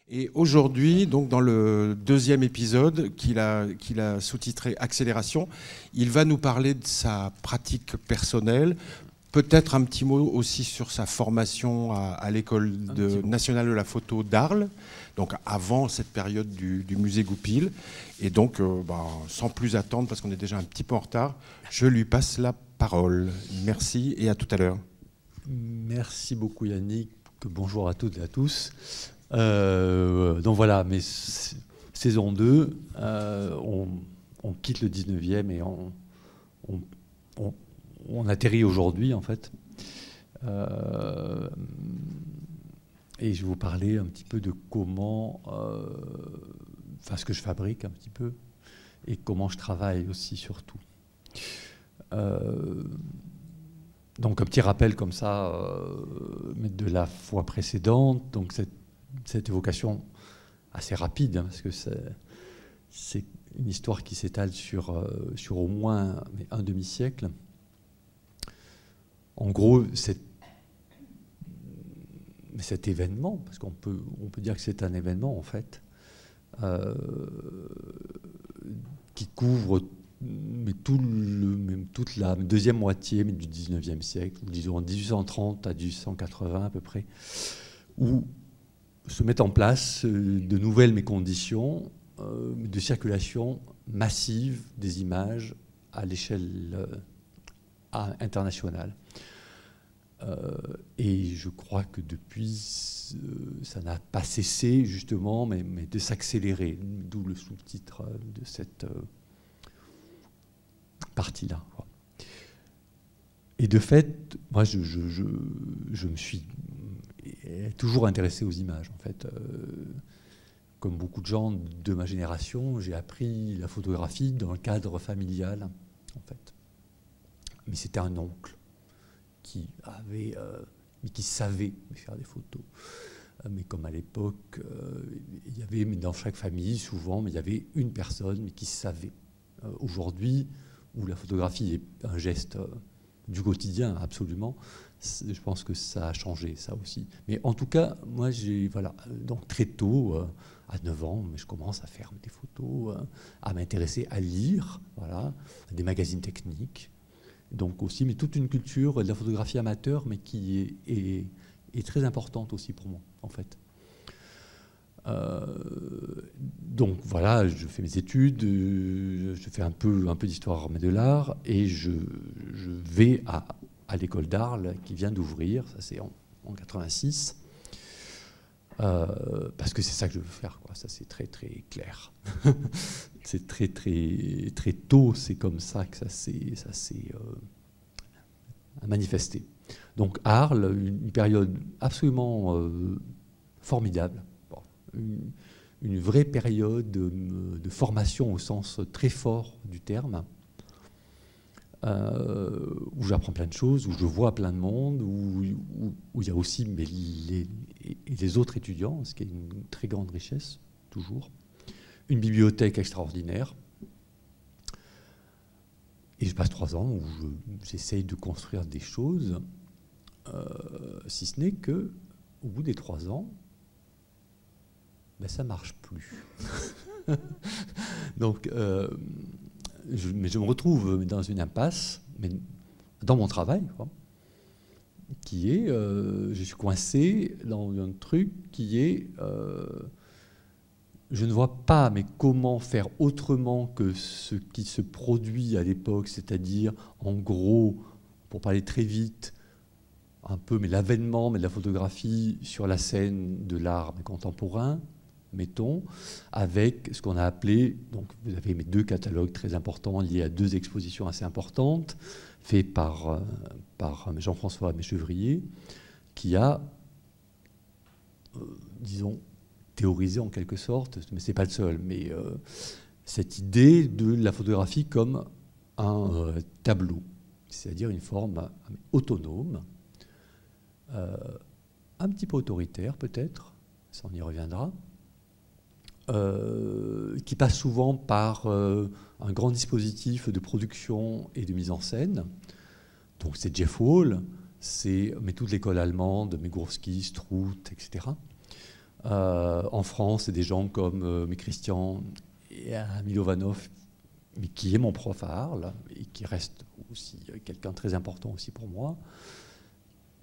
Et aujourd'hui, donc dans le deuxième épisode qu'il a sous-titré Accélération, il va nous parler de sa pratique personnelle, peut-être un petit mot aussi sur sa formation à l'école nationale de la photo d'Arles, donc avant cette période du musée Goupil. Et donc, sans plus attendre, parce qu'on est déjà un petit peu en retard, je lui passe la parole. Merci et à tout à l'heure. Merci beaucoup Yannick, bonjour à toutes et à tous. Donc voilà, mais saison 2, on quitte le 19e et on atterrit aujourd'hui en fait. Et je vais vous parler un petit peu de comment, ce que je fabrique un petit peu et comment je travaille aussi surtout. Donc un petit rappel comme ça, mais de la fois précédente, donc cette évocation assez rapide, parce que c'est une histoire qui s'étale sur au moins un demi-siècle. En gros, cet événement, parce qu'on peut dire que c'est un événement en fait, qui couvre toute la deuxième moitié du 19e siècle, disons en 1830 à 1880 à peu près, où se mettent en place de nouvelles conditions de circulation massive des images à l'échelle internationale. Et je crois que depuis, ça n'a pas cessé justement, mais de s'accélérer, d'où le sous-titre de cette partie-là. Et de fait, moi, je me suis toujours intéressé aux images, en fait. Comme beaucoup de gens de ma génération, j'ai appris la photographie dans le cadre familial, en fait. Mais c'était un oncle qui savait faire des photos. Mais comme à l'époque, il y avait, mais dans chaque famille, souvent, mais il y avait une personne qui savait. Aujourd'hui, où la photographie est un geste du quotidien, absolument, je pense que ça a changé, ça aussi. Mais en tout cas, moi, donc très tôt, à 9 ans, je commence à faire des photos, à m'intéresser, à lire, à des magazines techniques. Donc aussi, mais toute une culture de la photographie amateur, mais qui est très importante aussi pour moi, en fait. Donc voilà, je fais mes études, je fais un peu d'histoire de l'art et je vais à l'école d'Arles qui vient d'ouvrir, ça c'est en 86, parce que c'est ça que je veux faire, quoi. Ça c'est très très clair. C'est très très très tôt, c'est comme ça que ça s'est manifesté. Donc Arles, une période absolument formidable. Une vraie période de formation au sens très fort du terme, où j'apprends plein de choses, où je vois plein de monde, où il y a aussi les autres étudiants, ce qui est une très grande richesse, toujours. Une bibliothèque extraordinaire. Et je passe 3 ans où j'essaye de construire des choses, si ce n'est que au bout des 3 ans, ça ne marche plus. Donc, je me retrouve dans une impasse, mais dans mon travail, quoi, qui est, je suis coincé dans un truc qui est, je ne vois pas, mais comment faire autrement que ce qui se produit à l'époque, c'est-à-dire, en gros, pour parler très vite, un peu, mais l'avènement de la photographie sur la scène de l'art contemporain, mettons, avec ce qu'on a appelé, donc vous avez mes 2 catalogues très importants liés à 2 expositions assez importantes, faits par Jean-François Méchevrier, qui a, disons, théorisé en quelque sorte, mais ce n'est pas le seul, mais cette idée de la photographie comme un tableau, c'est-à-dire une forme autonome, un petit peu autoritaire peut-être, ça on y reviendra, qui passe souvent par un grand dispositif de production et de mise en scène. Donc c'est Jeff Wall, mais toute l'école allemande, Megurski, Struth, etc. En France, c'est des gens comme Christian et Milovanov, mais qui est mon prof à Arles et qui reste aussi quelqu'un de très important aussi pour moi.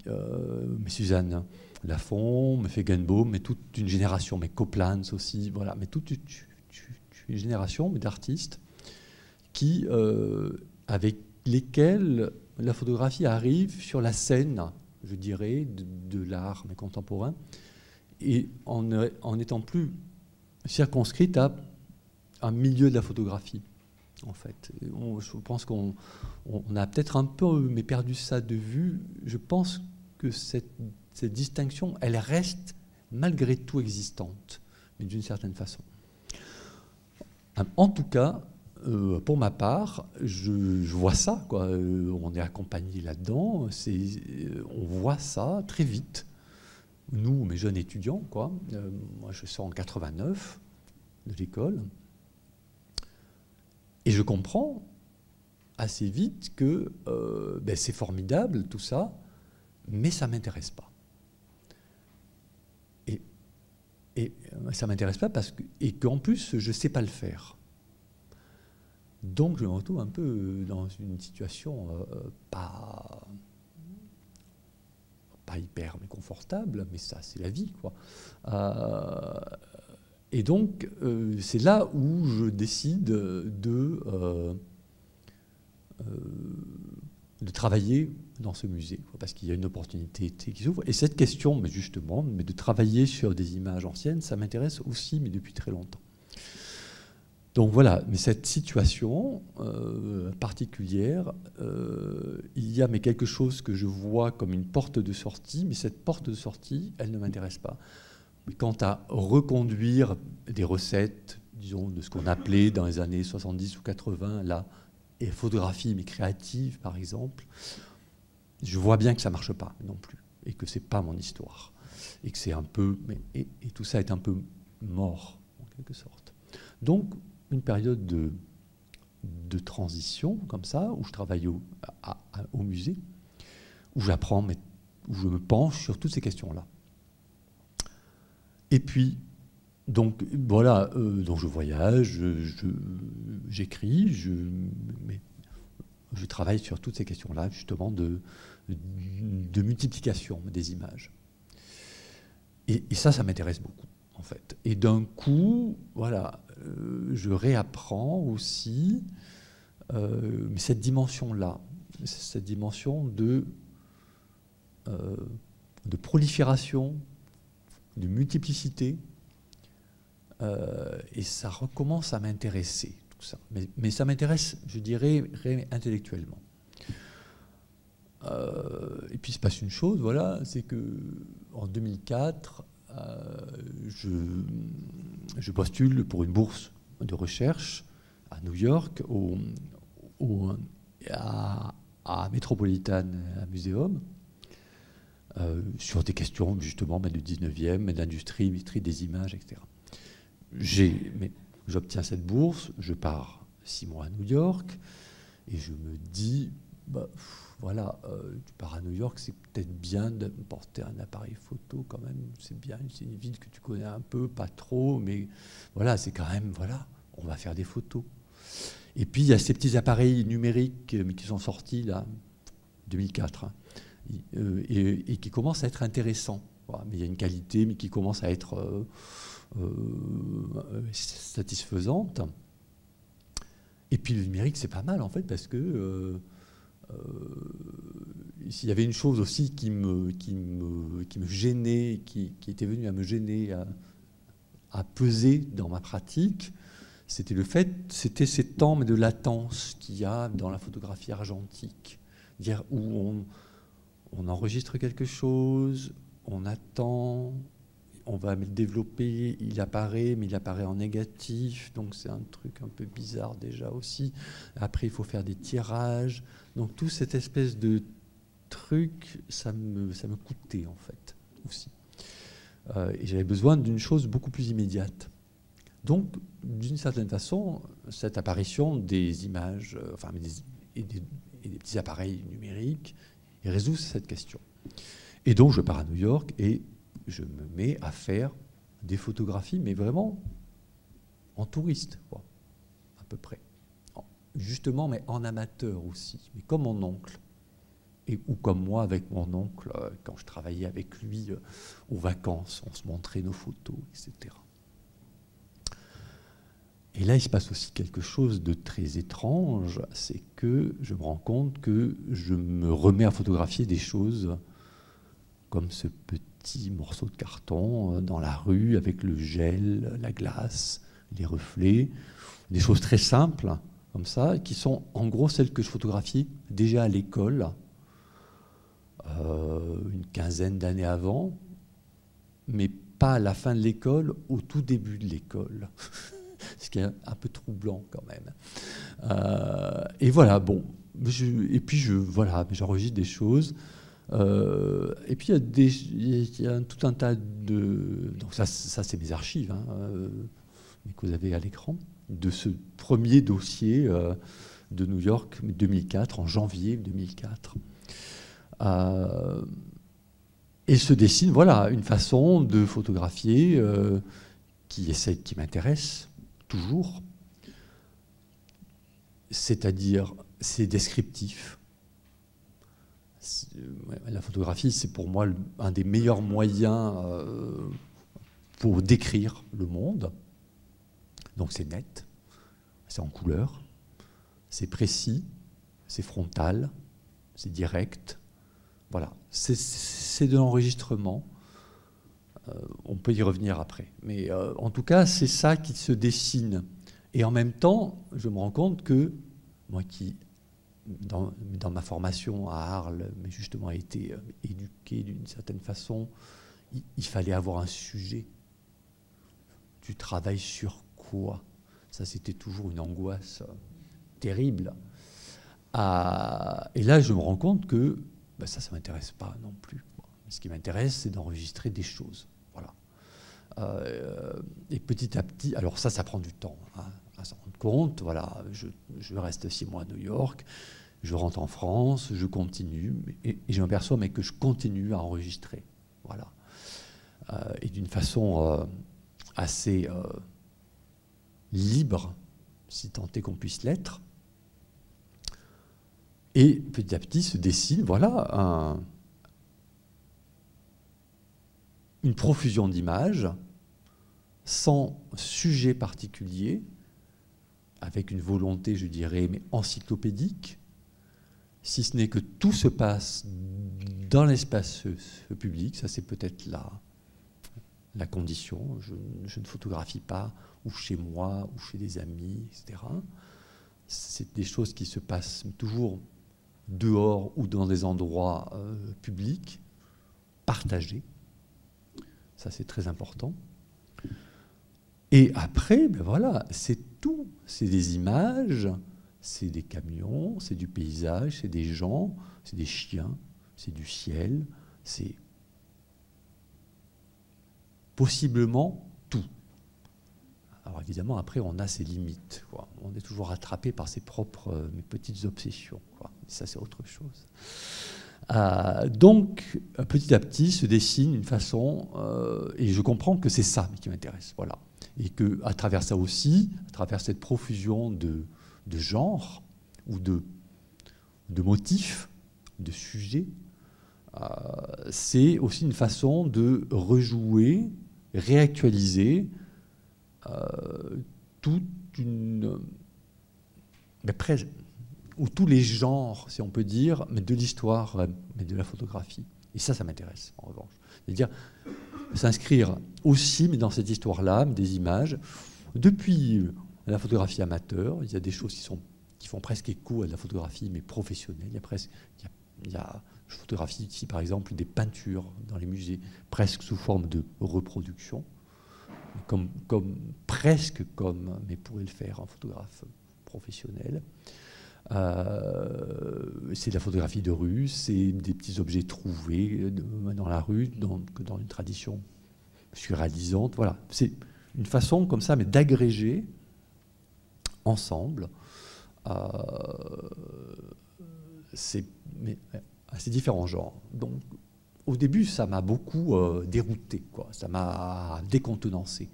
Mais Suzanne Lafont, mais Feigenbaum, mais toute une génération, mais Copland aussi, voilà, mais toute une génération d'artistes qui, avec lesquels la photographie arrive sur la scène, je dirais, de l'art mais contemporain, et en étant plus circonscrite à un milieu de la photographie, en fait. Je pense qu'on a peut-être un peu perdu ça de vue. Je pense que cette distinction, elle reste malgré tout existante, mais d'une certaine façon. En tout cas, pour ma part, je vois ça, quoi. On est accompagné là-dedans, on voit ça très vite. Nous, mes jeunes étudiants, quoi. Moi, je sors en 89 de l'école, et je comprends assez vite que c'est formidable tout ça, mais ça ne m'intéresse pas. Et ça ne m'intéresse pas et qu'en plus, je ne sais pas le faire. Donc, je me retrouve un peu dans une situation pas hyper mais confortable, mais ça, c'est la vie, quoi. Et donc, c'est là où je décide de travailler dans ce musée, quoi, parce qu'il y a une opportunité qui s'ouvre. Et cette question, mais justement, de travailler sur des images anciennes, ça m'intéresse aussi, mais depuis très longtemps. Donc voilà, mais cette situation particulière, il y a quelque chose que je vois comme une porte de sortie, mais cette porte de sortie, elle ne m'intéresse pas. Mais quant à reconduire des recettes, disons, de ce qu'on appelait dans les années 70 ou 80, la photographie, mais créative, par exemple, je vois bien que ça ne marche pas non plus, et que ce n'est pas mon histoire, et que c'est un peu... Et tout ça est un peu mort, en quelque sorte. Donc, une période de transition, comme ça, où je travaille au musée, où j'apprends, où je me penche sur toutes ces questions-là. Et puis, donc, voilà, donc je voyage, j'écris, je travaille sur toutes ces questions-là, justement, de multiplication des images. Et ça m'intéresse beaucoup, en fait. Et d'un coup, voilà, je réapprends aussi cette dimension-là, cette dimension de prolifération, de multiplicité, et ça recommence à m'intéresser, tout ça. Mais ça m'intéresse, je dirais, intellectuellement. Et puis il se passe une chose, voilà, c'est qu'en 2004, je postule pour une bourse de recherche à New York, à Metropolitan Museum, sur des questions justement du 19e, d'industrie, des images, etc. J'obtiens cette bourse, je pars 6 mois à New York, et je me dis, voilà, tu pars à New York, c'est peut-être bien de porter un appareil photo quand même, c'est bien, c'est une ville que tu connais un peu, pas trop, mais voilà, c'est quand même, voilà, on va faire des photos. Et puis il y a ces petits appareils numériques, mais qui sont sortis là, 2004, hein, et qui commencent à être intéressants. Voilà, mais il y a une qualité, mais qui commence à être satisfaisante. Et puis le numérique, c'est pas mal en fait, parce que s'il y avait une chose aussi qui me gênait, qui était venue à me gêner, à peser dans ma pratique, c'était ces temps de latence qu'il y a dans la photographie argentique, dire où on enregistre quelque chose, on attend, on va le développer, il apparaît, mais il apparaît en négatif, donc c'est un truc un peu bizarre déjà aussi. Après, il faut faire des tirages. Donc, toute cette espèce de truc, ça me coûtait, en fait, aussi. Et j'avais besoin d'une chose beaucoup plus immédiate. Donc, d'une certaine façon, cette apparition des images, et des petits appareils numériques, résout cette question. Et donc, je pars à New York et je me mets à faire des photographies, mais vraiment en touriste, quoi, à peu près. Justement, mais en amateur aussi, mais comme mon oncle. Ou comme moi avec mon oncle, quand je travaillais avec lui aux vacances, on se montrait nos photos, etc. Et là, il se passe aussi quelque chose de très étrange, c'est que je me rends compte que je me remets à photographier des choses comme ce petit morceau de carton dans la rue avec le gel, la glace, les reflets, des choses très simples comme ça, qui sont en gros celles que je photographiais déjà à l'école, une quinzaine d'années avant, mais pas à la fin de l'école, au tout début de l'école. Ce qui est un peu troublant quand même. Et voilà, bon. Et puis voilà, j'enregistre des choses. Et puis il y a tout un tas de... Donc ça c'est mes archives, hein, que vous avez à l'écran, de ce premier dossier de New York 2004, en janvier 2004. Et se dessine, voilà, une façon de photographier qui m'intéresse toujours. C'est-à-dire, c'est descriptif. La photographie, c'est pour moi un des meilleurs moyens pour décrire le monde. Donc c'est net, c'est en couleur, c'est précis, c'est frontal, c'est direct. Voilà, c'est de l'enregistrement. On peut y revenir après. Mais en tout cas, c'est ça qui se dessine. Et en même temps, je me rends compte que moi qui, dans ma formation à Arles, mais justement a été éduqué d'une certaine façon, il fallait avoir un sujet. Tu travailles sur quoi? Ça, c'était toujours une angoisse terrible. Et là, je me rends compte que ça ne m'intéresse pas non plus. Ce qui m'intéresse, c'est d'enregistrer des choses. Voilà. Et petit à petit, alors ça prend du temps hein, à s'en rendre compte. Voilà, je reste 6 mois à New York, je rentre en France, je continue, et je m'aperçois que je continue à enregistrer. Voilà. Et d'une façon assez libre, si tant est qu'on puisse l'être. Et petit à petit se dessine, voilà, une profusion d'images, sans sujet particulier, avec une volonté, je dirais, mais encyclopédique, si ce n'est que tout se passe dans l'espace public. Ça, c'est peut-être la condition. Je ne photographie pas ou chez moi, ou chez des amis, etc. C'est des choses qui se passent toujours dehors ou dans des endroits publics, partagés. Ça, c'est très important. Et après, voilà, c'est tout. C'est des images, c'est des camions, c'est du paysage, c'est des gens, c'est des chiens, c'est du ciel, c'est possiblement tout. Alors évidemment, après, on a ses limites, quoi. On est toujours rattrapé par ses propres mes petites obsessions, quoi. Ça, c'est autre chose. Donc, petit à petit, se dessine une façon, et je comprends que c'est ça qui m'intéresse, voilà. Et qu'à travers ça aussi, à travers cette profusion de genres ou de motifs, de sujets, c'est aussi une façon de rejouer, réactualiser toute une... ou tous les genres, si on peut dire, mais de l'histoire, mais de la photographie. Et ça m'intéresse, en revanche. C'est-à-dire s'inscrire aussi, mais dans cette histoire-là, des images. Depuis la photographie amateur, il y a des choses qui font presque écho à la photographie, mais professionnelle. Je photographie ici, par exemple, des peintures dans les musées, presque sous forme de reproduction, presque comme, mais pourrait le faire un photographe professionnel. C'est de la photographie de rue, c'est des petits objets trouvés dans la rue, dans une tradition surréalisante. Voilà, c'est une façon comme ça, mais d'agréger ensemble ces différents genres. Donc au début, ça m'a beaucoup dérouté, quoi. Ça m'a décontenancé,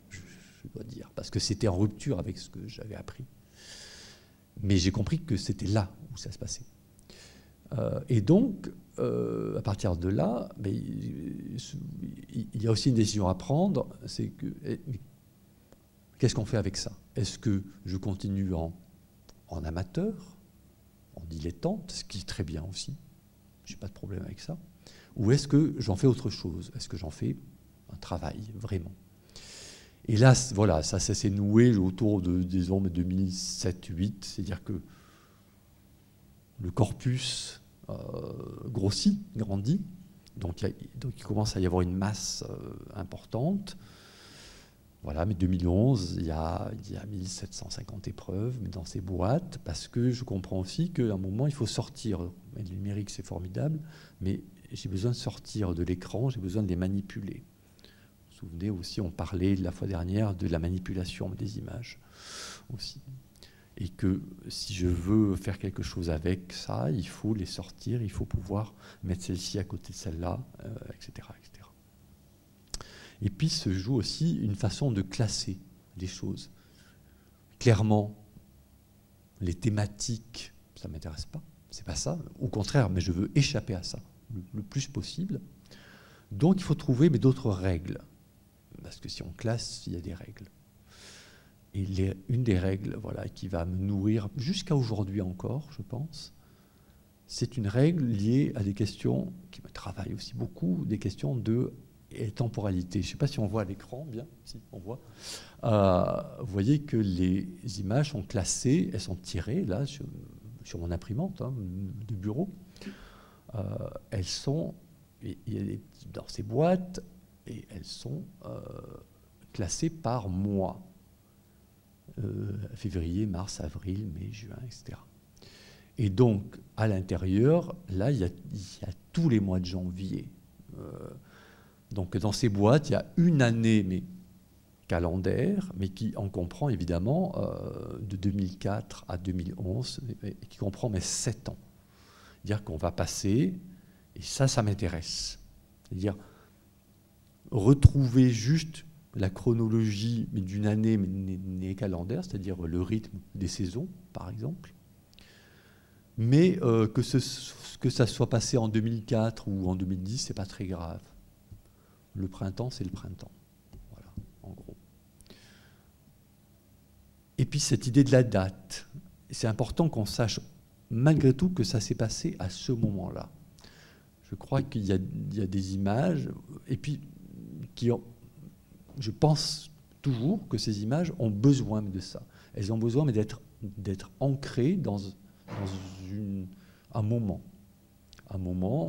je dois dire, parce que c'était en rupture avec ce que j'avais appris. Mais j'ai compris que c'était là où ça se passait. Et donc, à partir de là, il y a aussi une décision à prendre, c'est que qu'est-ce qu'on fait avec ça? Est-ce que je continue en amateur, en dilettante, ce qui est très bien aussi, je n'ai pas de problème avec ça, ou est-ce que j'en fais autre chose? Est-ce que j'en fais un travail, vraiment? Et là, voilà, ça s'est noué autour de, disons, 2007-2008, c'est-à-dire que le corpus grossit, grandit, donc il commence à y avoir une masse importante. Voilà, mais 2011, il y a 1750 épreuves, mais dans ces boîtes, parce que je comprends aussi qu'à un moment, il faut sortir. Le numérique, c'est formidable, mais j'ai besoin de sortir de l'écran, j'ai besoin de les manipuler. Vous vous souvenez aussi, on parlait la fois dernière de la manipulation des images aussi. Et que si je veux faire quelque chose avec ça, il faut les sortir, il faut pouvoir mettre celle-ci à côté de celle-là, etc., etc. Et puis se joue aussi une façon de classer les choses. Clairement, les thématiques, ça ne m'intéresse pas, c'est pas ça. Au contraire, mais je veux échapper à ça le plus possible. Donc il faut trouver d'autres règles. Parce que si on classe, il y a des règles. Et une des règles, voilà, qui va me nourrir jusqu'à aujourd'hui encore, je pense, c'est une règle liée à des questions qui me travaillent aussi beaucoup, des questions de temporalité. Je ne sais pas si on voit à l'écran, bien, si on voit. Vous voyez que les images sont classées, elles sont tirées, là, sur mon imprimante de bureau. Elles sont dans ces boîtes et elles sont classées par mois. Février, mars, avril, mai, juin, etc. Et donc, à l'intérieur, là, il y a tous les mois de janvier. Donc, dans ces boîtes, il y a une année, mais calendaire, mais qui en comprend évidemment de 2004 à 2011, et qui comprend 7 ans. C'est-à-dire qu'on va passer, et ça m'intéresse. C'est-à-dire retrouver juste la chronologie d'une année mais calendaire, c'est-à-dire le rythme des saisons, par exemple, mais que ça soit passé en 2004 ou en 2010, c'est pas très grave. Le printemps, c'est le printemps. Voilà, en gros. Et puis cette idée de la date, c'est important qu'on sache malgré tout que ça s'est passé à ce moment-là. Je crois qu'il y a des images, et puis je pense toujours que ces images ont besoin de ça. Elles ont besoin d'être ancrées dans un moment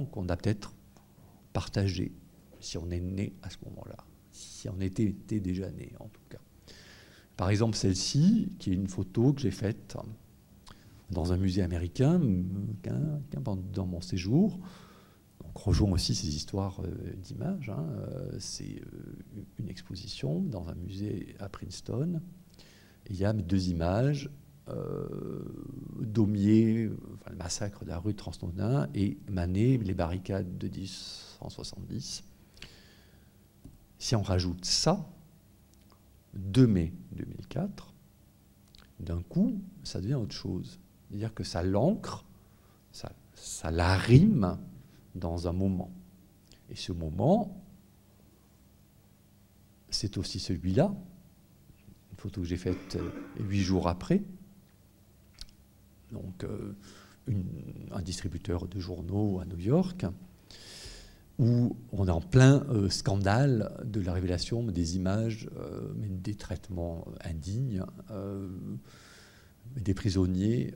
qu'on a peut-être partagé, si on est né à ce moment-là, si on était déjà né en tout cas. Par exemple, celle-ci, qui est une photo que j'ai faite dans un musée américain dans mon séjour. Donc, rejoint aussi ces histoires d'images. C'est une exposition dans un musée à Princeton. Et il y a mes 2 images, Daumier, le massacre de la rue de Transnonain, et Manet, les barricades de 1970. Si on rajoute ça, 2 mai 2004, d'un coup, ça devient autre chose. C'est-à-dire que ça l'ancre, ça l'arrime dans un moment. Et ce moment, c'est aussi celui-là, une photo que j'ai faite 8 jours après. Donc, un distributeur de journaux à New York, où on est en plein scandale de la révélation des images, mais des traitements indignes, des prisonniers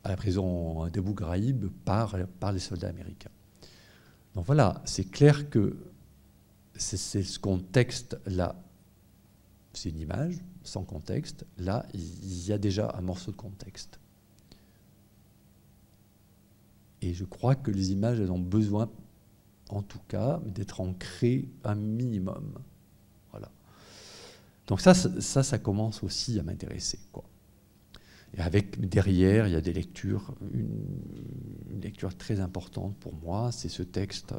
à la prison d'Abu Ghraib par les soldats américains. Donc voilà, c'est clair que c'est ce contexte-là. C'est une image sans contexte. Là, il y a déjà un morceau de contexte. Et je crois que les images, elles ont besoin, en tout cas, d'être ancrées un minimum. Voilà. Donc ça commence aussi à m'intéresser, quoi. Et avec derrière, il y a des lectures, une lecture très importante pour moi, c'est ce texte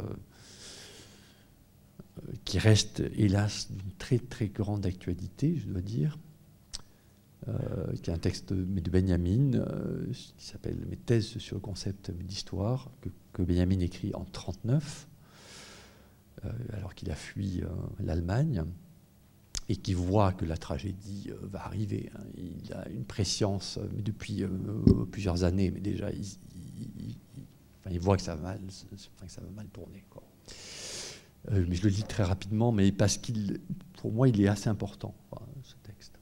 qui reste, hélas, d'une très très grande actualité, je dois dire, qui est un texte de Benjamin, qui s'appelle « Mes thèses sur le concept d'histoire », que Benjamin écrit en 1939, alors qu'il a fui l'Allemagne, et qui voit que la tragédie va arriver. Hein. Il a une prescience depuis plusieurs années, mais déjà, il voit que ça va mal tourner, quoi. Mais je le lis très rapidement, mais parce pour moi, il est assez important, ce texte.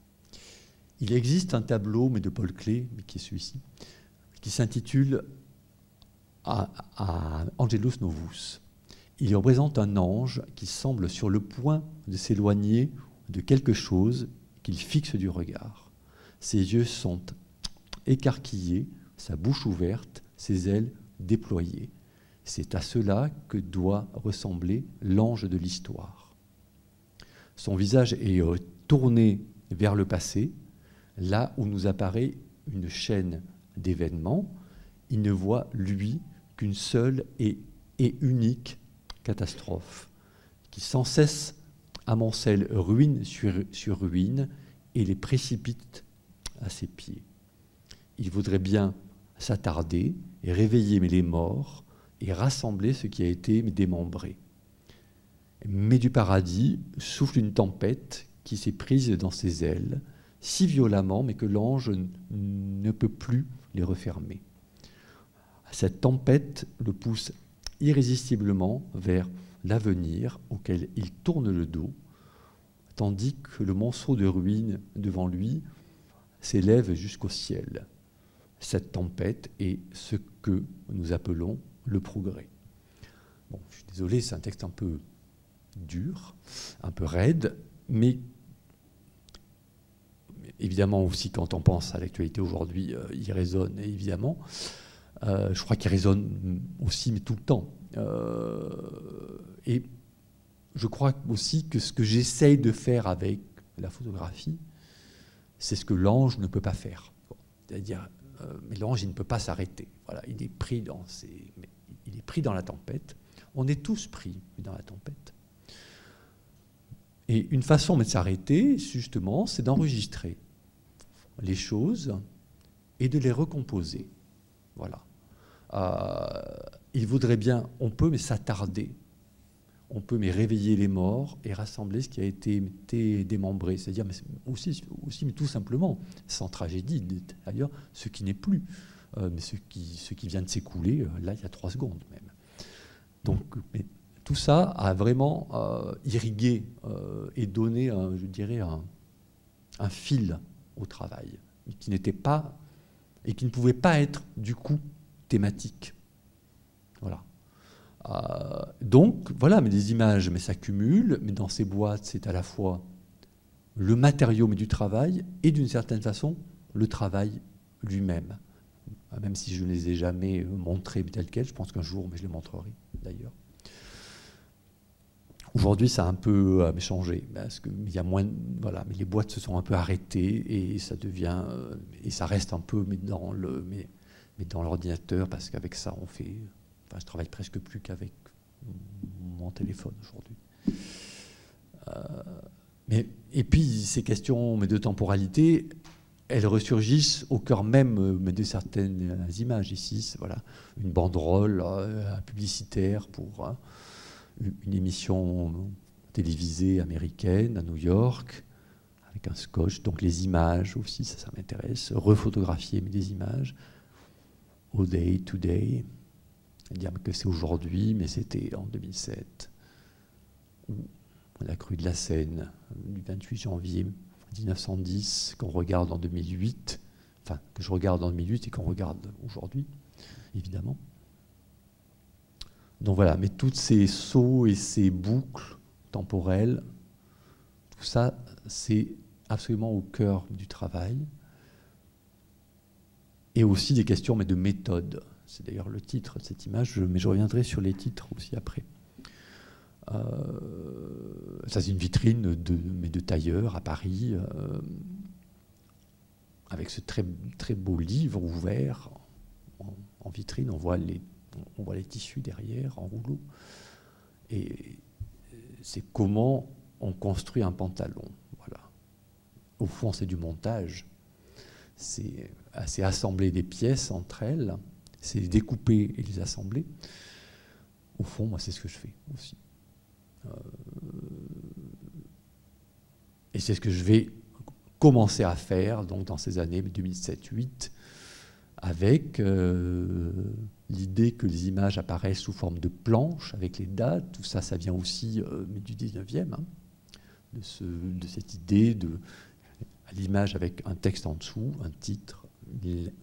Il existe un tableau, mais de Paul Klee, mais qui est celui-ci, qui s'intitule à Angelus Novus. Il représente un ange qui semble sur le point de s'éloigner de quelque chose qu'il fixe du regard. Ses yeux sont écarquillés, sa bouche ouverte, ses ailes déployées. C'est à cela que doit ressembler l'ange de l'histoire. Son visage est tourné vers le passé, là où nous apparaît une chaîne d'événements. Il ne voit, lui, qu'une seule et unique catastrophe, qui sans cesse amoncelle ruine sur ruine et les précipite à ses pieds. Il voudrait bien s'attarder et réveiller les morts et rassembler ce qui a été démembré. Mais du paradis souffle une tempête qui s'est prise dans ses ailes, si violemment, mais que l'ange ne peut plus les refermer. Cette tempête le pousse irrésistiblement vers l'avenir auquel il tourne le dos, tandis que le monceau de ruines devant lui s'élève jusqu'au ciel. Cette tempête est ce que nous appelons le progrès. Bon, je suis désolé, c'est un texte un peu dur, un peu raide, mais évidemment aussi quand on pense à l'actualité aujourd'hui, il résonne évidemment. Je crois qu'il résonne aussi, mais tout le temps. Et je crois aussi que ce que j'essaye de faire avec la photographie, c'est ce que l'ange ne peut pas faire. C'est-à-dire, mais l'ange, il ne peut pas s'arrêter. Voilà, il est pris dans la tempête. On est tous pris dans la tempête. Et une façon de s'arrêter, justement, c'est d'enregistrer les choses et de les recomposer. Voilà. Il voudrait bien, on peut mais s'attarder, on peut mais réveiller les morts et rassembler ce qui a été démembré, c'est-à-dire mais aussi mais tout simplement, sans tragédie d'ailleurs, ce qui n'est plus, mais ce qui vient de s'écouler, là il y a 3 secondes même. Donc mais tout ça a vraiment irrigué et donné, je dirais, un fil au travail, qui n'était pas, et qui ne pouvait pas être du coup thématique. Voilà. Donc, voilà, mais des images, mais ça cumule, mais dans ces boîtes, c'est à la fois le matériau, mais du travail, et d'une certaine façon, le travail lui-même. Même si je ne les ai jamais montrés tels quels, je pense qu'un jour, mais je les montrerai d'ailleurs. Aujourd'hui, ça a un peu changé, parce que il y a moins, voilà, mais les boîtes se sont un peu arrêtées, et ça devient, et ça reste un peu, mais dans l'ordinateur, parce qu'avec ça, on fait... Enfin, je travaille presque plus qu'avec mon téléphone aujourd'hui. Et puis, ces questions de temporalité, elles ressurgissent au cœur même de certaines images. Ici, voilà, une banderole publicitaire pour une émission télévisée américaine à New York, avec un scotch. Donc les images aussi, ça m'intéresse. Refotographier des images. Au day, today. Dire que c'est aujourd'hui, mais c'était en 2007. Ou la crue de la Seine, du 28 janvier 1910, qu'on regarde en 2008, enfin, que je regarde en 2008 et qu'on regarde aujourd'hui, évidemment. Donc voilà, mais tous ces sauts et ces boucles temporelles, tout ça, c'est absolument au cœur du travail. Et aussi des questions mais de méthode. C'est d'ailleurs le titre de cette image, mais je reviendrai sur les titres aussi après. Ça, c'est une vitrine de tailleur à Paris. avec ce très, très beau livre ouvert en vitrine. On voit les tissus derrière, en rouleau. Et c'est comment on construit un pantalon. Voilà. Au fond, c'est du montage. C'est assembler des pièces entre elles, c'est les découper et les assembler. Au fond, moi, c'est ce que je fais aussi. Et c'est ce que je vais commencer à faire donc, dans ces années 2007-2008, avec l'idée que les images apparaissent sous forme de planches, avec les dates. Tout ça, ça vient aussi du 19e, hein, de cette idée de l'image avec un texte en dessous, un titre,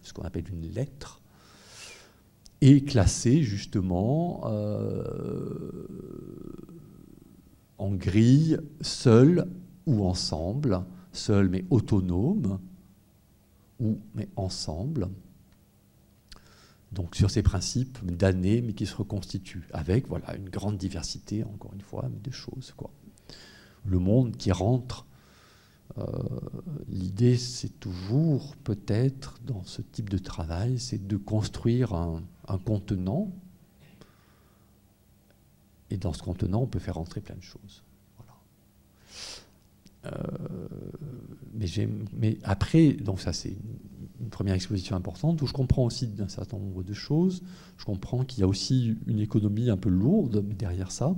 ce qu'on appelle une lettre, et classée justement en grille, seul ou ensemble, seul mais autonome, ou mais ensemble. Donc sur ces principes d'années, mais qui se reconstituent, avec voilà, une grande diversité, encore une fois, de choses, quoi. Le monde qui rentre. L'idée, c'est toujours, peut-être, dans ce type de travail, c'est de construire un contenant. Et dans ce contenant, on peut faire rentrer plein de choses. Voilà. Mais après, donc ça, c'est une première exposition importante, où je comprends aussi d'un certain nombre de choses. Je comprends qu'il y a aussi une économie un peu lourde derrière ça,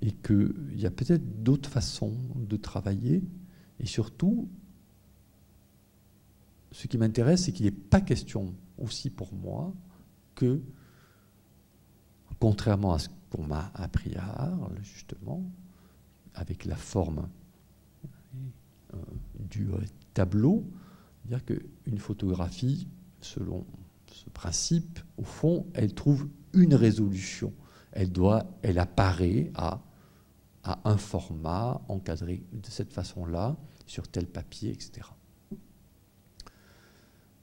et qu'il y a peut-être d'autres façons de travailler. Et surtout, ce qui m'intéresse, c'est qu'il n'est pas question aussi pour moi que, contrairement à ce qu'on m'a appris à Arles, justement, avec la forme du tableau, dire qu'une photographie, selon ce principe, au fond, elle trouve une résolution. Elle apparaît à un format encadré de cette façon-là, sur tel papier, etc.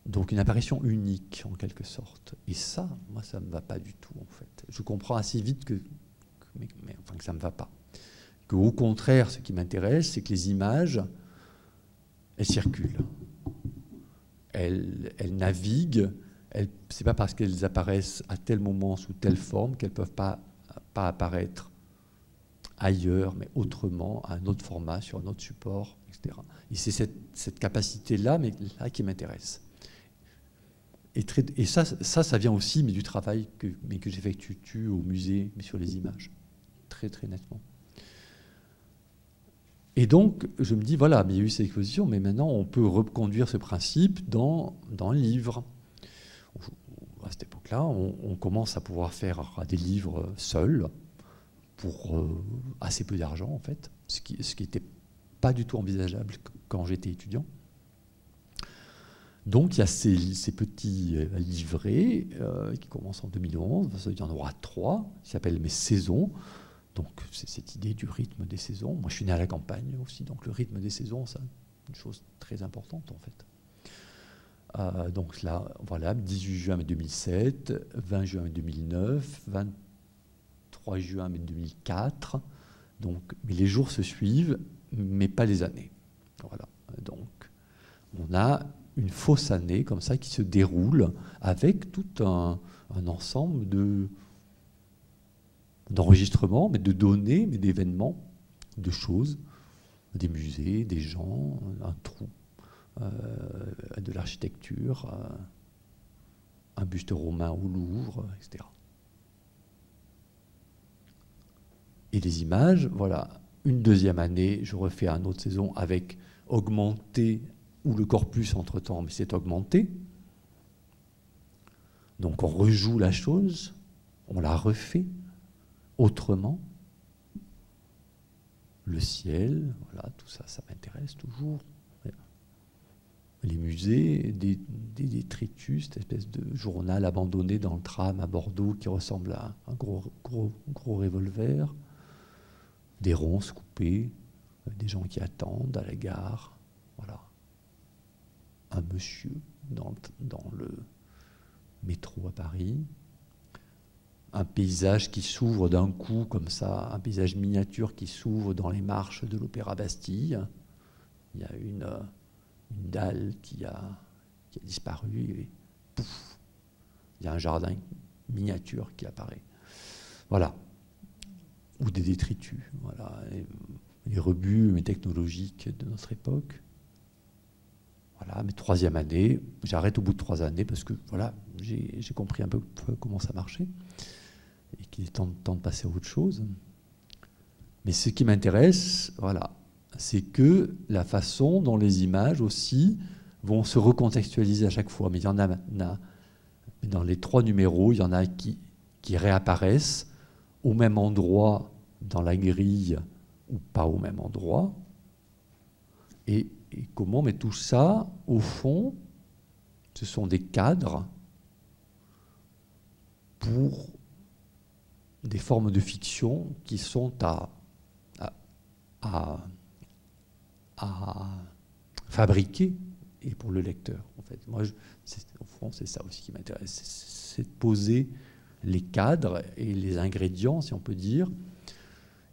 Donc une apparition unique, en quelque sorte. Et ça, moi, ça ne me va pas du tout, en fait. Je comprends assez vite que ça ne me va pas. Qu'au contraire, ce qui m'intéresse, c'est que les images, elles circulent. Elles naviguent. Ce n'est pas parce qu'elles apparaissent à tel moment, sous telle forme, qu'elles ne peuvent pas apparaître ailleurs, mais autrement, à un autre format, sur un autre support, etc. Et c'est cette capacité-là, mais là, qui m'intéresse. Et ça vient aussi, mais du travail que j'effectue au musée, mais sur les images, très très nettement. Et donc, je me dis, voilà, mais il y a eu cette exposition, mais maintenant, on peut reconduire ce principe dans le livre. À cette époque-là, on commence à pouvoir faire des livres seuls, pour assez peu d'argent, en fait, ce qui n'était pas du tout envisageable quand j'étais étudiant. Donc il y a ces petits livrets qui commencent en 2011, il y en aura 3, qui s'appellent mes saisons. Donc c'est cette idée du rythme des saisons. Moi je suis né à la campagne aussi, donc le rythme des saisons, c'est une chose très importante en fait. Donc là, voilà, 18 juin 2007, 20 juin 2009, 23 juin 2004. Donc, mais les jours se suivent, mais pas les années. Voilà. Donc on a une fausse année comme ça qui se déroule avec tout un ensemble d'enregistrements, mais de données, mais d'événements, de choses, des musées, des gens, un trou, de l'architecture, un buste romain au Louvre, etc. Et les images, voilà, une deuxième année, je refais une autre saison avec augmenté, ou le corpus entre-temps, mais c'est augmenté. Donc on rejoue la chose, on la refait autrement. Le ciel, voilà, tout ça, ça m'intéresse toujours. Les musées, des détritus, cette espèce de journal abandonné dans le tram à Bordeaux qui ressemble à un gros revolver, des ronces coupées, des gens qui attendent à la gare, voilà. Un monsieur dans le métro à Paris, un paysage qui s'ouvre d'un coup comme ça, un paysage miniature qui s'ouvre dans les marches de l'Opéra Bastille. Il y a une dalle qui a disparu et pouf, il y a un jardin miniature qui apparaît. Voilà. Ou des détritus. Voilà. Les rebuts technologiques de notre époque. Voilà, mais 3e année, j'arrête au bout de 3 années parce que voilà, j'ai compris un peu comment ça marchait et qu'il est temps de passer à autre chose. Mais ce qui m'intéresse, voilà, c'est que la façon dont les images aussi vont se recontextualiser à chaque fois. Mais il y en a dans les 3 numéros, il y en a qui réapparaissent au même endroit dans la grille ou pas au même endroit. Et comment, mais tout ça, au fond, ce sont des cadres pour des formes de fiction qui sont à fabriquer et pour le lecteur. En fait, moi, au fond, c'est ça aussi qui m'intéresse, c'est de poser les cadres et les ingrédients, si on peut dire.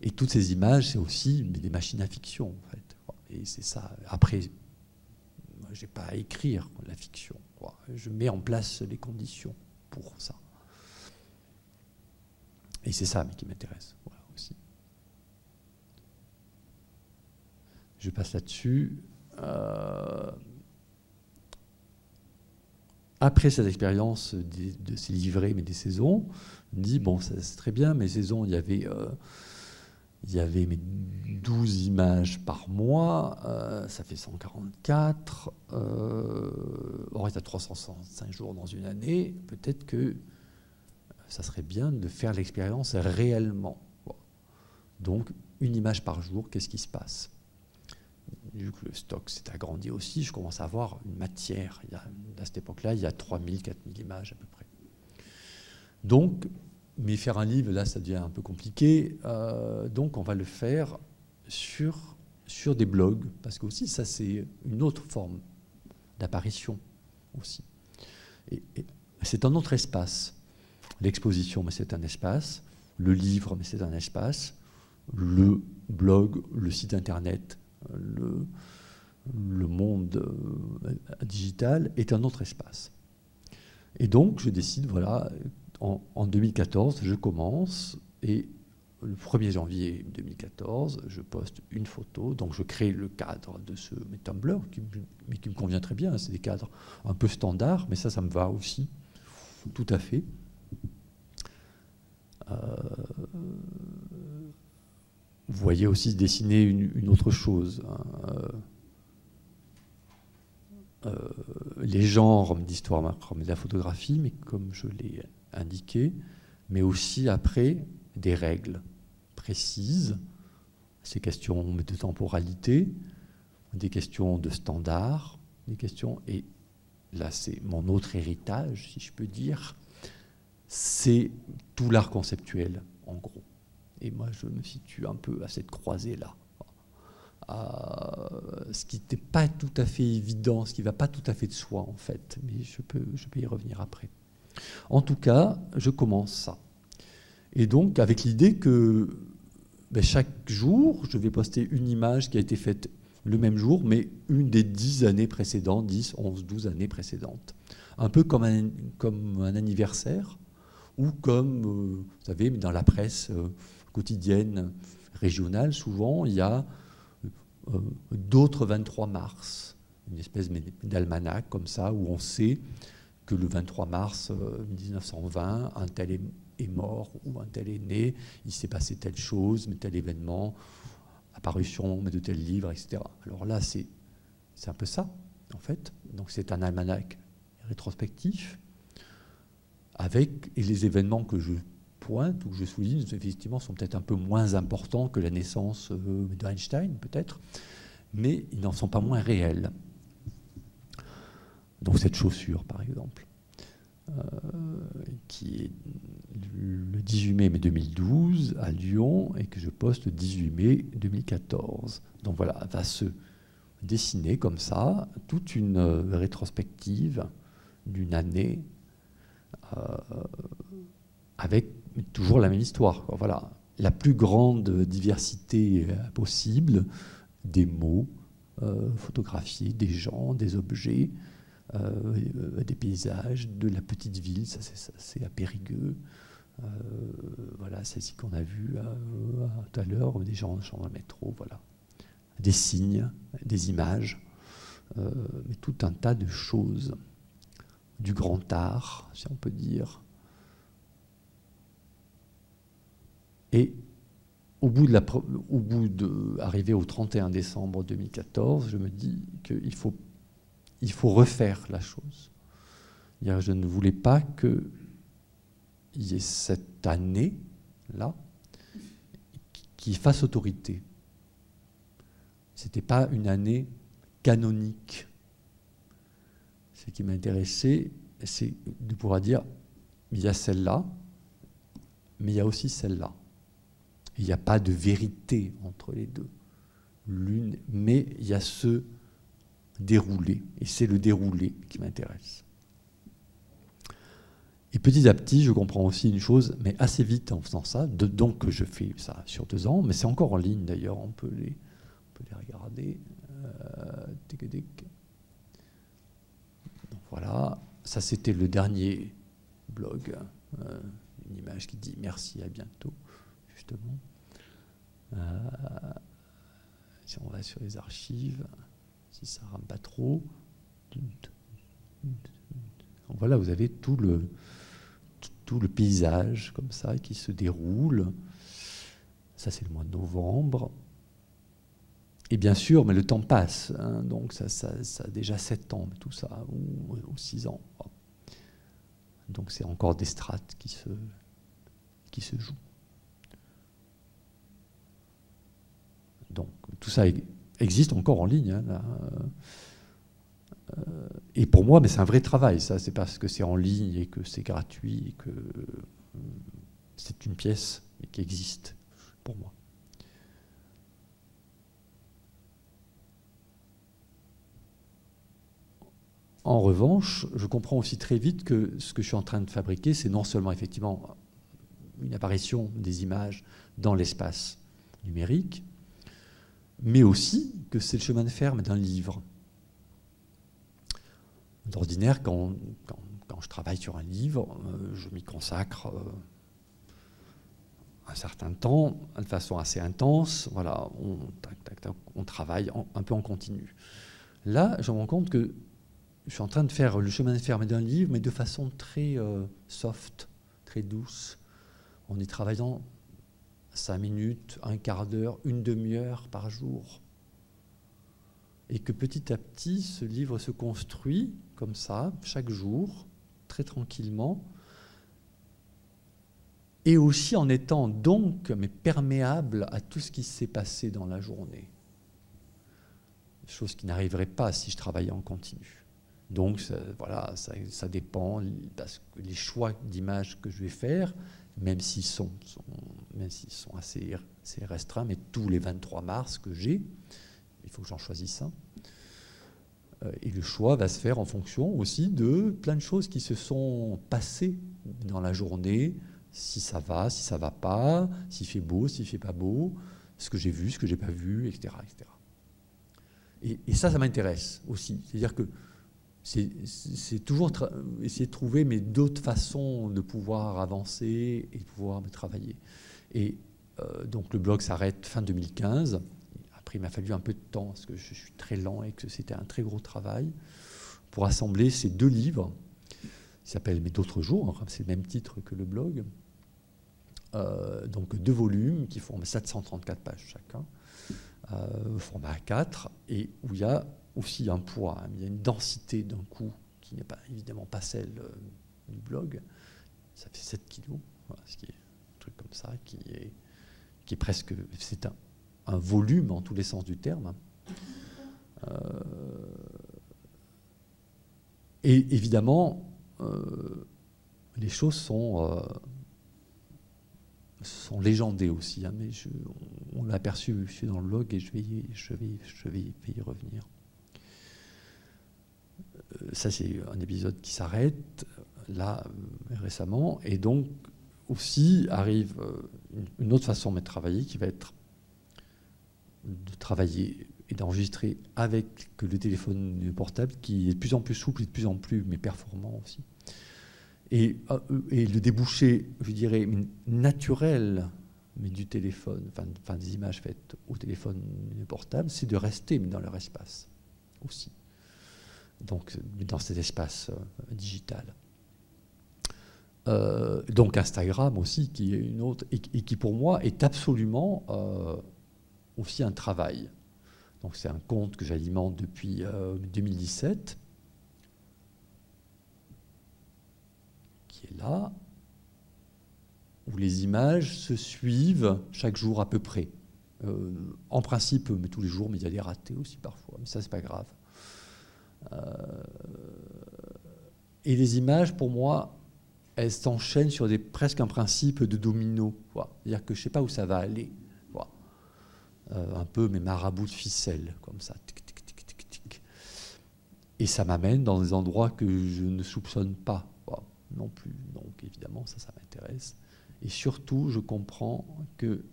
Et toutes ces images, c'est aussi des machines à fiction, en fait. Et c'est ça. Après, je n'ai pas à écrire la fiction. Je mets en place les conditions pour ça. Et c'est ça qui m'intéresse, voilà, aussi. Je passe là-dessus. Après cette expérience de ces livrets, mais des saisons, on me dit, bon, c'est très bien, mes saisons, il y avait 12 images par mois, ça fait 144, or il y a 365 jours dans une année, peut-être que ça serait bien de faire l'expérience réellement. Donc, une image par jour, qu'est-ce qui se passe? Vu que le stock s'est agrandi aussi, je commence à avoir une matière. À cette époque-là, il y a 3000, 4000 images à peu près. Donc, mais faire un livre, là, ça devient un peu compliqué. Donc, on va le faire sur des blogs, parce que aussi, ça, c'est une autre forme d'apparition aussi. Et c'est un autre espace. L'exposition, mais c'est un espace. Le livre, mais c'est un espace. Le blog, le site internet, le monde digital est un autre espace. Et donc, je décide, voilà, en 2014, je commence, et le 1er janvier 2014, je poste une photo, donc je crée le cadre de ce Tumblr, mais qui me convient très bien, c'est des cadres un peu standards, mais ça me va aussi, tout à fait. Vous voyez aussi dessiner une autre chose. Les genres d'histoire comme de la photographie, mais comme je l'ai indiqué, mais aussi après des règles précises, ces questions de temporalité, des questions de standard, des questions, et là c'est mon autre héritage, si je peux dire, c'est tout l'art conceptuel, en gros. Et moi, je me situe un peu à cette croisée-là. Ce qui n'était pas tout à fait évident, ce qui ne va pas tout à fait de soi, en fait. Mais je peux y revenir après. En tout cas, je commence ça. Et donc, avec l'idée que chaque jour, je vais poster une image qui a été faite le même jour, mais une des 10 années précédentes, 10, 11, 12 années précédentes. Un peu comme un anniversaire, ou comme, vous savez, dans la presse quotidienne régionale, souvent, il y a d'autres 23 mars, une espèce d'almanach comme ça, où on sait que le 23 mars 1920, un tel est mort ou un tel est né, il s'est passé telle chose, mais tel événement, apparition de tel livre, etc. Alors là, c'est un peu ça, en fait. Donc c'est un almanach rétrospectif, et les événements que je pointe ou que je souligne, effectivement, sont peut-être un peu moins importants que la naissance d'Einstein, peut-être, mais ils n'en sont pas moins réels. Donc cette chaussure, par exemple, qui est le 18 mai 2012 à Lyon et que je poste le 18 mai 2014. Donc voilà, va se dessiner comme ça toute une rétrospective d'une année avec toujours la même histoire. Voilà, la plus grande diversité possible des mots, photographier des gens, des objets, des paysages, de la petite ville, ça c'est à Périgueux. Voilà, c'est ici qu'on a vu tout à l'heure, des gens dans le métro, voilà. Des signes, des images, mais tout un tas de choses, du grand art, si on peut dire. Et au bout arrivé au 31 décembre 2014, je me dis qu'il faut refaire la chose. Je ne voulais pas qu'il y ait cette année-là qui fasse autorité. Ce n'était pas une année canonique. Ce qui m'intéressait, c'est de pouvoir dire, il y a celle-là, mais il y a aussi celle-là. Il n'y a pas de vérité entre les deux. Mais il y a ce déroulé, et c'est le déroulé qui m'intéresse. Et petit à petit, je comprends aussi une chose, mais assez vite en faisant ça, donc je fais ça sur 2 ans, mais c'est encore en ligne d'ailleurs, on peut les regarder. Donc voilà, ça c'était le dernier blog, une image qui dit merci, à bientôt, justement. Si on va sur les archives, si ça rame pas trop, voilà, vous avez tout le paysage comme ça qui se déroule. Ça c'est le mois de novembre. Et bien sûr, mais le temps passe, hein, donc ça a déjà 7 ans, tout ça, ou 6 ans. Donc c'est encore des strates qui se jouent. Donc tout ça existe encore en ligne. Hein, là. Et pour moi, mais c'est un vrai travail, ça. C'est parce que c'est en ligne et que c'est gratuit et que c'est une pièce qui existe pour moi. En revanche, je comprends aussi très vite que ce que je suis en train de fabriquer, c'est non seulement effectivement une apparition des images dans l'espace numérique, mais aussi que c'est le chemin de fer d'un livre. D'ordinaire, quand je travaille sur un livre, je m'y consacre un certain temps, de façon assez intense. Voilà, on travaille un peu en continu. Là, je me rends compte que je suis en train de faire le chemin de fer d'un livre, mais de façon très soft, très douce, en y travaillant 5 minutes, un quart d'heure, une demi-heure par jour. Et que petit à petit, ce livre se construit comme ça, chaque jour, très tranquillement, et aussi en étant donc, mais perméable à tout ce qui s'est passé dans la journée. Chose qui n'arriverait pas si je travaillais en continu. Donc voilà, ça dépend, parce que les choix d'images que je vais faire, même s'ils sont assez restreints, mais tous les 23 mars que j'ai, il faut que j'en choisisse un. Et le choix va se faire en fonction aussi de plein de choses qui se sont passées dans la journée, si ça va pas, s'il fait beau, s'il fait pas beau, ce que j'ai vu, ce que j'ai pas vu, etc. etc. Et ça m'intéresse aussi. C'est-à-dire que c'est toujours essayer de trouver d'autres façons de pouvoir avancer et de pouvoir travailler. Et donc le blog s'arrête fin 2015. Après, il m'a fallu un peu de temps parce que je suis très lent et que c'était un très gros travail pour assembler ces 2 livres qui s'appellent Mais d'autres jours, c'est le même titre que le blog. Donc 2 volumes qui font 734 pages chacun, format A4, et où il y a aussi un poids, il y a une densité d'un coup qui n'est pas évidemment pas celle du blog. Ça fait 7 kilos, voilà, ce qui est un truc comme ça, qui est presque, c'est un volume en tous les sens du terme. Et évidemment, les choses sont légendées aussi, hein, mais on l'a aperçu, je suis dans le blog et je vais y revenir. Ça, c'est un épisode qui s'arrête, là, récemment, et donc aussi arrive une autre façon de travailler qui va être de travailler et d'enregistrer avec le téléphone portable qui est de plus en plus souple et de plus en plus mais performant aussi. Et le débouché, je dirais, naturel mais du téléphone, enfin des images faites au téléphone portable, c'est de rester dans leur espace aussi. Donc dans cet espace digital. Donc Instagram aussi, qui est une autre, et qui pour moi est absolument aussi un travail. Donc c'est un compte que j'alimente depuis 2017, qui est là, où les images se suivent chaque jour à peu près. En principe, mais tous les jours, mais il y a des ratés aussi parfois, mais ça c'est pas grave. Et les images, pour moi, elles s'enchaînent sur presque un principe de domino. C'est-à-dire que je ne sais pas où ça va aller. Un peu mes marabouts de ficelle, comme ça. Tic, tic, tic, tic, tic. Et ça m'amène dans des endroits que je ne soupçonne pas non plus. Donc évidemment, ça m'intéresse. Et surtout, je comprends que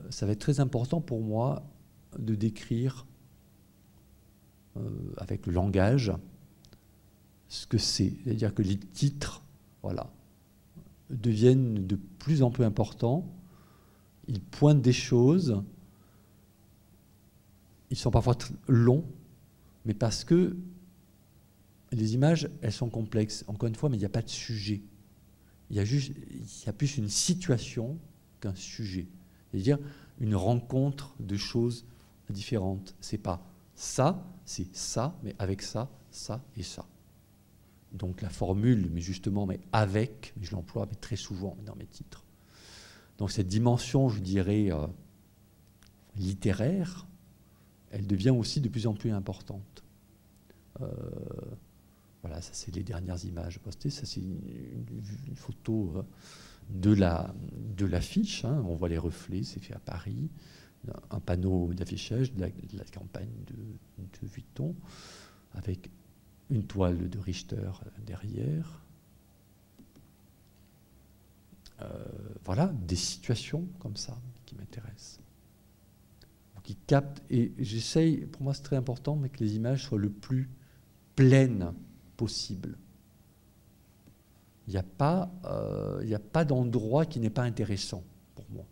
ça va être très important pour moi de décrire avec le langage ce que c'est. C'est-à-dire que les titres, deviennent de plus en plus importants. Ils pointent des choses. Ils sont parfois longs, mais parce que les images, elles sont complexes. Encore une fois, mais il n'y a pas de sujet. Il y a plus une situation qu'un sujet. C'est-à-dire une rencontre de choses différentes. C'est pas ça, c'est ça, mais avec ça, ça et ça. Donc la formule, mais justement, mais avec, je l'emploie mais très souvent dans mes titres. Donc cette dimension, je dirais, littéraire, elle devient aussi de plus en plus importante. Voilà, ça c'est les dernières images postées. Ça c'est une photo de l'affiche. On voit les reflets, c'est fait à Paris. Un panneau d'affichage de la campagne de Vuitton, avec une toile de Richter derrière. Voilà, des situations comme ça qui m'intéressent. Qui captent, et j'essaye, pour moi c'est très important, mais que les images soient le plus pleines possible. Il n'y a pas d'endroit qui n'est pas intéressant pour moi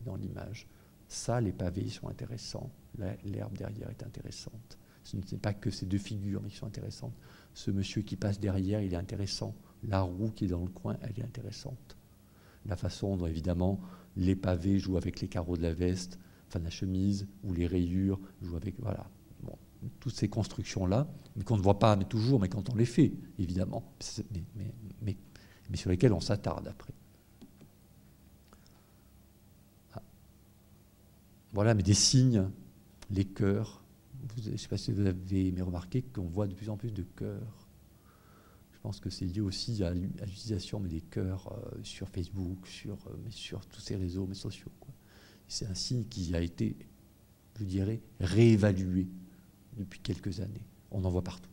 dans l'image. Ça, les pavés sont intéressants, l'herbe derrière est intéressante. Ce n'est pas que ces deux figures mais qui sont intéressantes. Ce monsieur qui passe derrière, il est intéressant. La roue qui est dans le coin, elle est intéressante. La façon dont, évidemment, les pavés jouent avec les carreaux de la veste, enfin de la chemise, ou les rayures jouent avec... Voilà. Bon, toutes ces constructions-là, mais qu'on ne voit pas mais toujours, mais quand on les fait, évidemment, mais sur lesquelles on s'attarde après. Ah. Voilà, mais des signes, les cœurs. Je ne sais pas si vous avez remarqué qu'on voit de plus en plus de cœurs. Je pense que c'est lié aussi à l'utilisation des cœurs sur Facebook, sur tous ces réseaux sociaux. C'est un signe qui a été, je dirais, réévalué depuis quelques années. On en voit partout.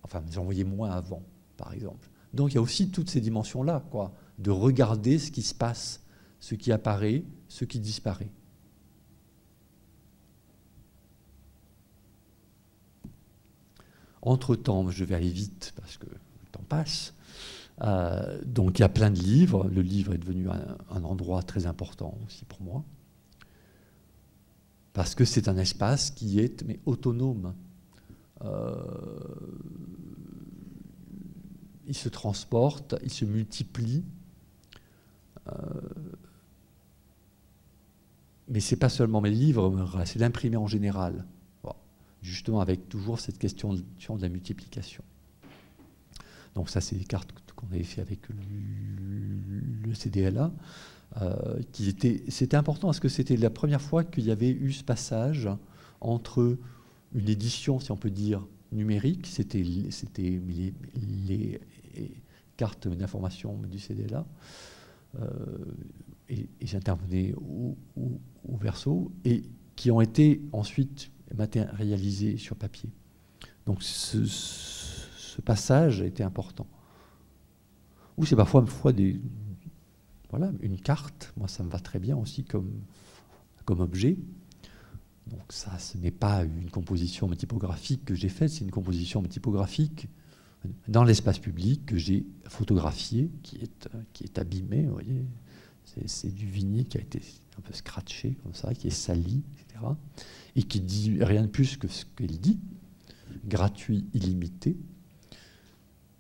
Enfin, j'en voyais moins avant, par exemple. Donc il y a aussi toutes ces dimensions-là, de regarder ce qui se passe, ce qui apparaît, ce qui disparaît. Entre-temps, je vais aller vite parce que le temps passe. Donc il y a plein de livres. Le livre est devenu un endroit très important aussi pour moi. Parce que c'est un espace qui est autonome. Il se transporte, il se multiplie. Mais ce n'est pas seulement mes livres, c'est l'imprimé en général. Justement avec toujours cette question de la multiplication. Donc ça, c'est des cartes qu'on avait fait avec le CDLA. C'était important parce que c'était la première fois qu'il y avait eu ce passage entre une édition, si on peut dire, numérique, c'était les cartes d'information du CDLA, et j'intervenais au verso, et qui ont été ensuite matérialisées sur papier. Donc ce passage a été important. Ou c'est parfois une carte, moi ça me va très bien aussi comme comme objet. Donc ça, ce n'est pas une composition typographique que j'ai faite, c'est une composition typographique dans l'espace public que j'ai photographié, qui est abîmé, vous voyez. C'est du vinyle qui a été un peu scratché, comme ça, qui est sali, etc. Et qui dit rien de plus que ce qu'il dit, gratuit, illimité.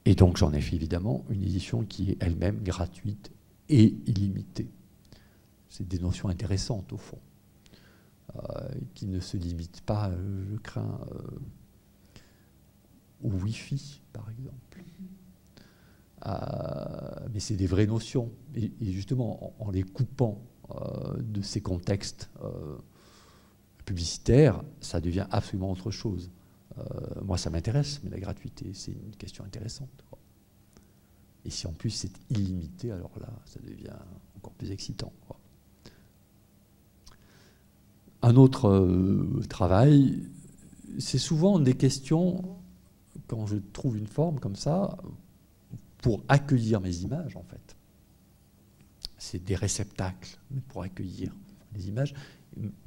Et donc j'en ai fait évidemment une édition qui est elle-même gratuite et illimitée. C'est des notions intéressantes au fond, qui ne se limitent pas, je crains, au Wi-Fi par exemple. Mais c'est des vraies notions. Et justement, en les coupant de ces contextes publicitaires, ça devient absolument autre chose. Moi, ça m'intéresse, mais la gratuité, c'est une question intéressante, quoi. Et si en plus c'est illimité, alors là, ça devient encore plus excitant, quoi. Un autre travail, c'est souvent des questions, quand je trouve une forme comme ça, pour accueillir mes images, en fait. C'est des réceptacles pour accueillir les images.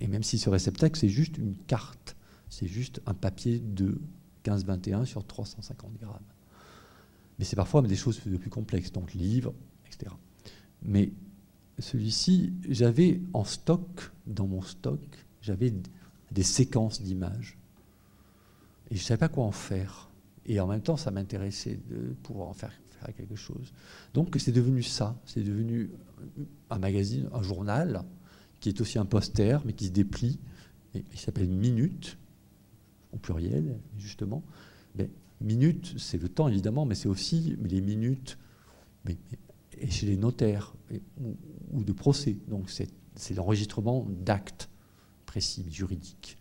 Et même si ce réceptacle, c'est juste une carte, c'est juste un papier de 15-21 sur 350 grammes. Mais c'est parfois des choses plus complexes, donc livres, etc. Mais celui-ci, j'avais en stock, dans mon stock, j'avais des séquences d'images. Et je ne savais pas quoi en faire. Et en même temps, ça m'intéressait de pouvoir en faire quelque chose. Donc c'est devenu ça, c'est devenu un magazine, un journal, qui est aussi un poster, mais qui se déplie, et il s'appelle Minute, au pluriel, justement. Mais Minute, c'est le temps, évidemment, mais c'est aussi les minutes et chez les notaires ou de procès. Donc c'est l'enregistrement d'actes précis, juridiques.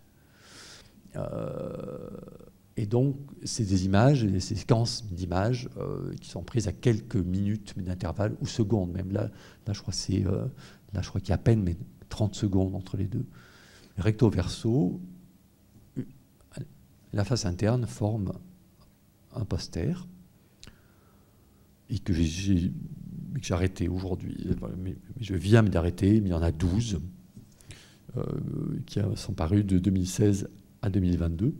Et donc, c'est des images, des séquences d'images qui sont prises à quelques minutes d'intervalle, ou secondes même. Là je crois qu'il y a à peine 30 secondes entre les deux. Recto verso, la face interne forme un poster et que j'ai arrêté aujourd'hui. Mais je viens d'arrêter, mais il y en a 12 qui sont parus de 2016 à 2022.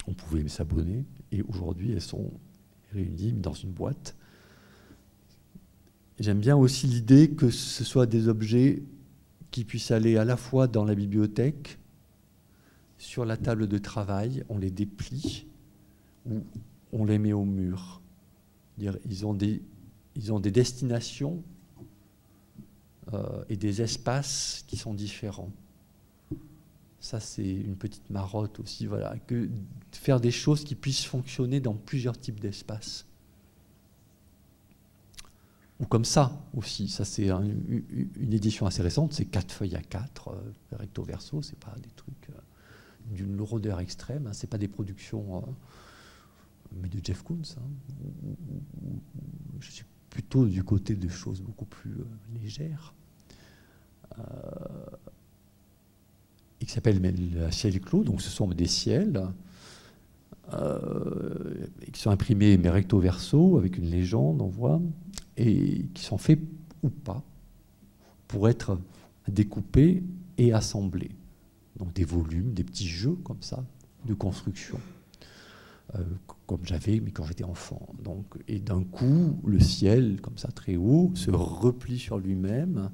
On pouvait s'abonner et aujourd'hui elles sont réunies dans une boîte. J'aime bien aussi l'idée que ce soit des objets qui puissent aller à la fois dans la bibliothèque, sur la table de travail, on les déplie ou on les met au mur. Ils ont des destinations et des espaces qui sont différents. Ça, c'est une petite marotte aussi, voilà, que faire des choses qui puissent fonctionner dans plusieurs types d'espaces. Ou comme ça aussi, ça c'est une édition assez récente, c'est 4 feuilles à 4, recto verso, c'est pas des trucs d'une lourdeur extrême, hein, c'est pas des productions mais de Jeff Koons. Hein, je suis plutôt du côté de choses beaucoup plus légères. Qui s'appelle le ciel clos, donc ce sont des ciels qui sont imprimés mais recto verso avec une légende, on voit, et qui sont faits ou pas pour être découpés et assemblés. Donc des volumes, des petits jeux comme ça de construction, comme j'avais mais quand j'étais enfant. Donc, et d'un coup, le ciel comme ça très haut se replie sur lui-même.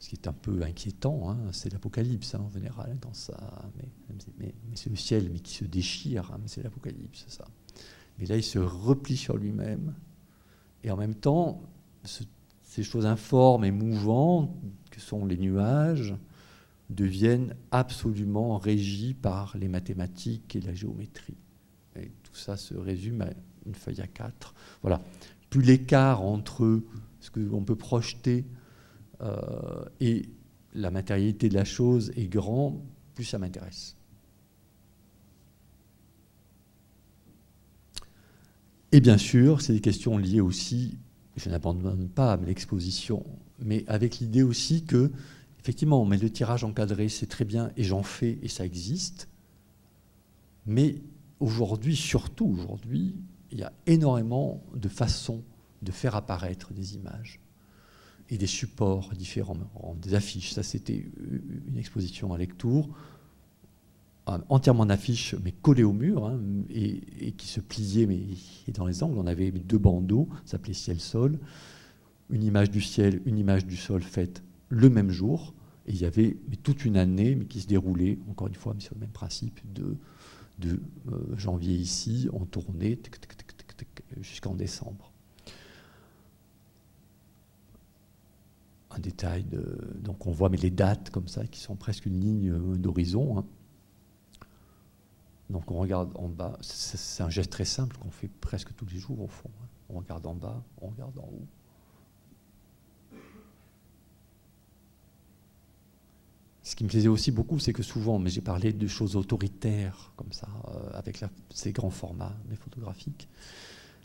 Ce qui est un peu inquiétant, hein, c'est l'Apocalypse, hein, en général, dans ça. Mais c'est le ciel, mais qui se déchire, hein, c'est l'Apocalypse, ça. Mais là, il se replie sur lui-même, et en même temps, ces choses informes et mouvantes, que sont les nuages, deviennent absolument régies par les mathématiques et la géométrie. Et tout ça se résume à une feuille à 4. Voilà. Plus l'écart entre ce qu'on peut projeter et la matérialité de la chose est grand, plus ça m'intéresse. Et bien sûr, c'est des questions liées aussi, je n'abandonne pas l'exposition, mais avec l'idée aussi que, effectivement, mais le tirage encadré, c'est très bien, et j'en fais, et ça existe, mais aujourd'hui, surtout aujourd'hui, il y a énormément de façons de faire apparaître des images. et des supports différents, des affiches. Ça, c'était une exposition à Lectoure, entièrement d'affiches, mais collées au mur, hein, et qui se pliaient, mais dans les angles. On avait 2 bandeaux, ça s'appelait ciel-sol, une image du ciel, une image du sol faite le même jour, et il y avait toute une année, mais qui se déroulait, encore une fois, mais sur le même principe, de janvier ici, on tournait jusqu'en décembre. Un détail, donc on voit mais les dates comme ça, qui sont presque une ligne d'horizon, hein. Donc on regarde en bas, c'est un geste très simple qu'on fait presque tous les jours au fond, hein. On regarde en bas, on regarde en haut. Ce qui me plaisait aussi beaucoup, c'est que souvent, mais j'ai parlé de choses autoritaires, comme ça, avec ces grands formats, mais photographiques.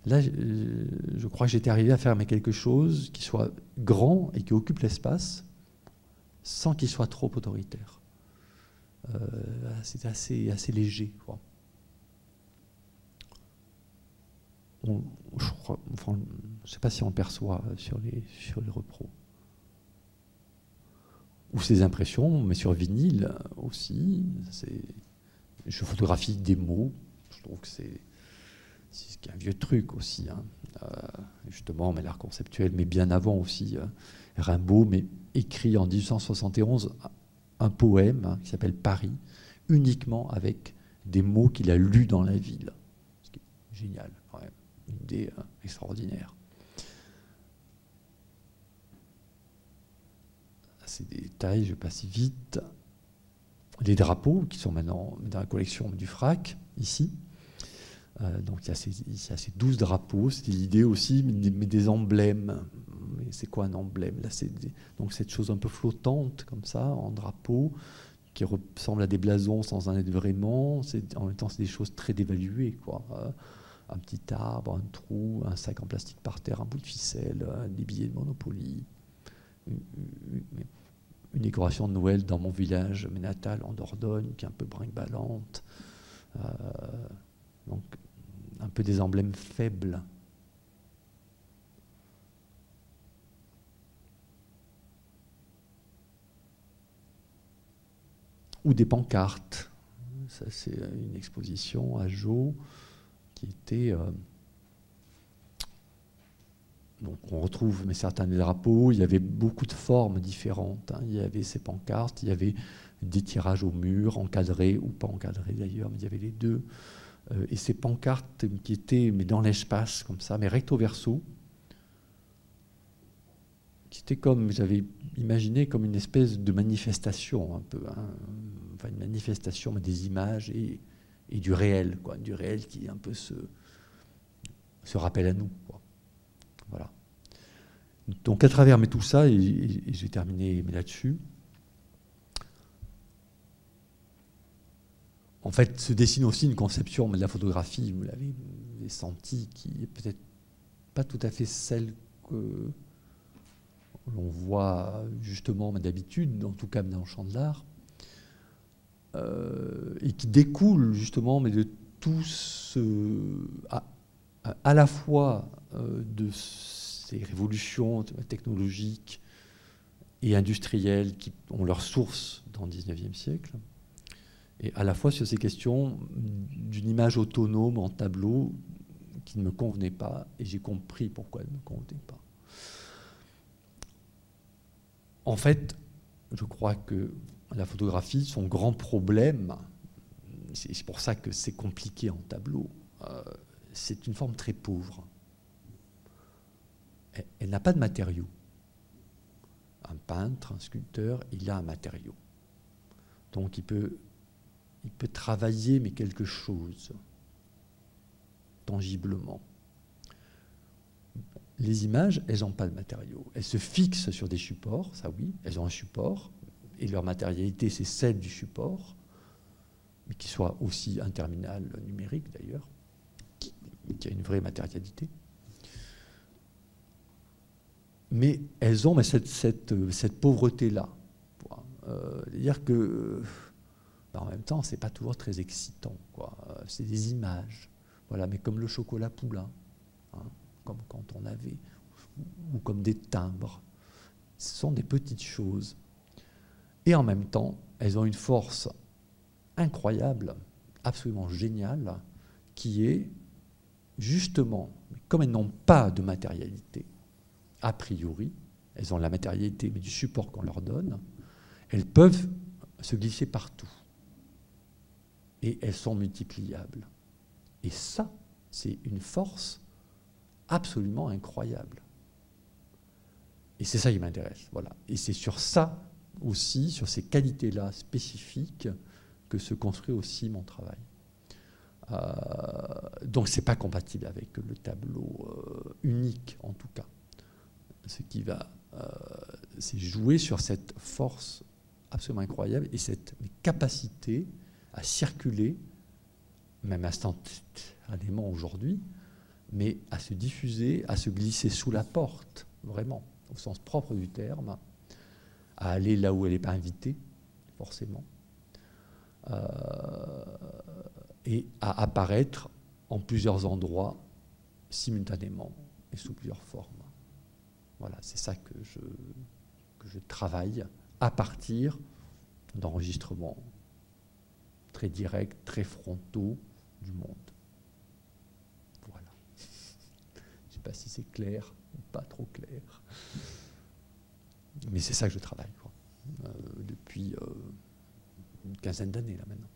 Là, je crois que j'étais arrivé à faire quelque chose qui soit grand et qui occupe l'espace, sans qu'il soit trop autoritaire. C'était assez léger, quoi. Je ne sais pas si on le perçoit sur les repros. Ou ces impressions, mais sur vinyle aussi. Je photographie des mots. Je trouve que c'est un vieux truc aussi, hein. Justement, mais l'art conceptuel, mais bien avant aussi. Rimbaud, mais écrit en 1871 un poème, hein, qui s'appelle Paris, uniquement avec des mots qu'il a lus dans la ville. Ce qui est génial, quand même. Une idée extraordinaire. Ces détails, je passe vite. Les drapeaux qui sont maintenant dans la collection du FRAC, ici. Donc il y a ces 12 drapeaux. C'était l'idée aussi, mais des emblèmes. Mais c'est quoi un emblème? Là, donc cette chose un peu flottante, comme ça, en drapeau, qui ressemble à des blasons sans en être vraiment. En même temps, c'est des choses très dévaluées, quoi. Un petit arbre, un trou, un sac en plastique par terre, un bout de ficelle, des billets de Monopoly. Une décoration de Noël dans mon village natal en Dordogne, qui est un peu brinque-ballante. Donc, un peu des emblèmes faibles. Ou des pancartes. Ça, c'est une exposition à Jo qui était... donc on retrouve certains des drapeaux, il y avait beaucoup de formes différentes, hein. Il y avait ces pancartes, il y avait des tirages au mur, encadrés ou pas encadrés d'ailleurs, mais il y avait les deux. Et ces pancartes qui étaient dans l'espace, comme ça, mais recto verso, qui étaient comme, j'avais imaginé comme une espèce de manifestation, un peu, hein. Enfin une manifestation mais des images et du réel, quoi, du réel qui un peu se rappelle à nous, quoi. Voilà. Donc à travers tout ça, et j'ai terminé là-dessus, en fait se dessine aussi une conception de la photographie, vous l'avez senti, qui est peut-être pas tout à fait celle que l'on voit justement d'habitude, en tout cas dans le champ de l'art, et qui découle justement de tout à la fois de ces révolutions technologiques et industrielles qui ont leur source dans le 19e siècle, et à la fois sur ces questions d'une image autonome en tableau qui ne me convenait pas, et j'ai compris pourquoi elle ne me convenait pas. En fait, je crois que la photographie, son grand problème, c'est pour ça que c'est compliqué en tableau, c'est une forme très pauvre. Elle n'a pas de matériau. Un peintre, un sculpteur, il a un matériau. Donc il peut travailler, mais quelque chose, tangiblement. Les images, elles n'ont pas de matériau. Elles se fixent sur des supports, ça oui, elles ont un support, et leur matérialité, c'est celle du support, mais qui soit aussi un terminal numérique d'ailleurs, qui a une vraie matérialité. Mais elles ont cette pauvreté-là. C'est-à-dire que, en même temps, c'est pas toujours très excitant, quoi. C'est des images, voilà, mais comme le chocolat Poulain, hein, comme quand on avait, ou comme des timbres. Ce sont des petites choses. Et en même temps, elles ont une force incroyable, absolument géniale, qui est justement, comme elles n'ont pas de matérialité, a priori, elles ont la matérialité, mais du support qu'on leur donne, elles peuvent se glisser partout. Et elles sont multipliables. Et ça, c'est une force absolument incroyable. Et c'est ça qui m'intéresse. Voilà. Et c'est sur ça aussi, sur ces qualités-là spécifiques, que se construit aussi mon travail. Donc ce n'est pas compatible avec le tableau unique, en tout cas. Ce qui va, c'est jouer sur cette force absolument incroyable et cette capacité à circuler, même instantanément aujourd'hui, mais à se diffuser, à se glisser sous la porte, vraiment, au sens propre du terme, à aller là où elle n'est pas invitée, forcément, et à apparaître en plusieurs endroits simultanément et sous plusieurs formes. Voilà, c'est ça que je travaille à partir d'enregistrements très directs, très frontaux du monde. Voilà. Je ne sais pas si c'est clair ou pas trop clair. Mais c'est ça que je travaille, quoi. Depuis une quinzaine d'années, là, maintenant.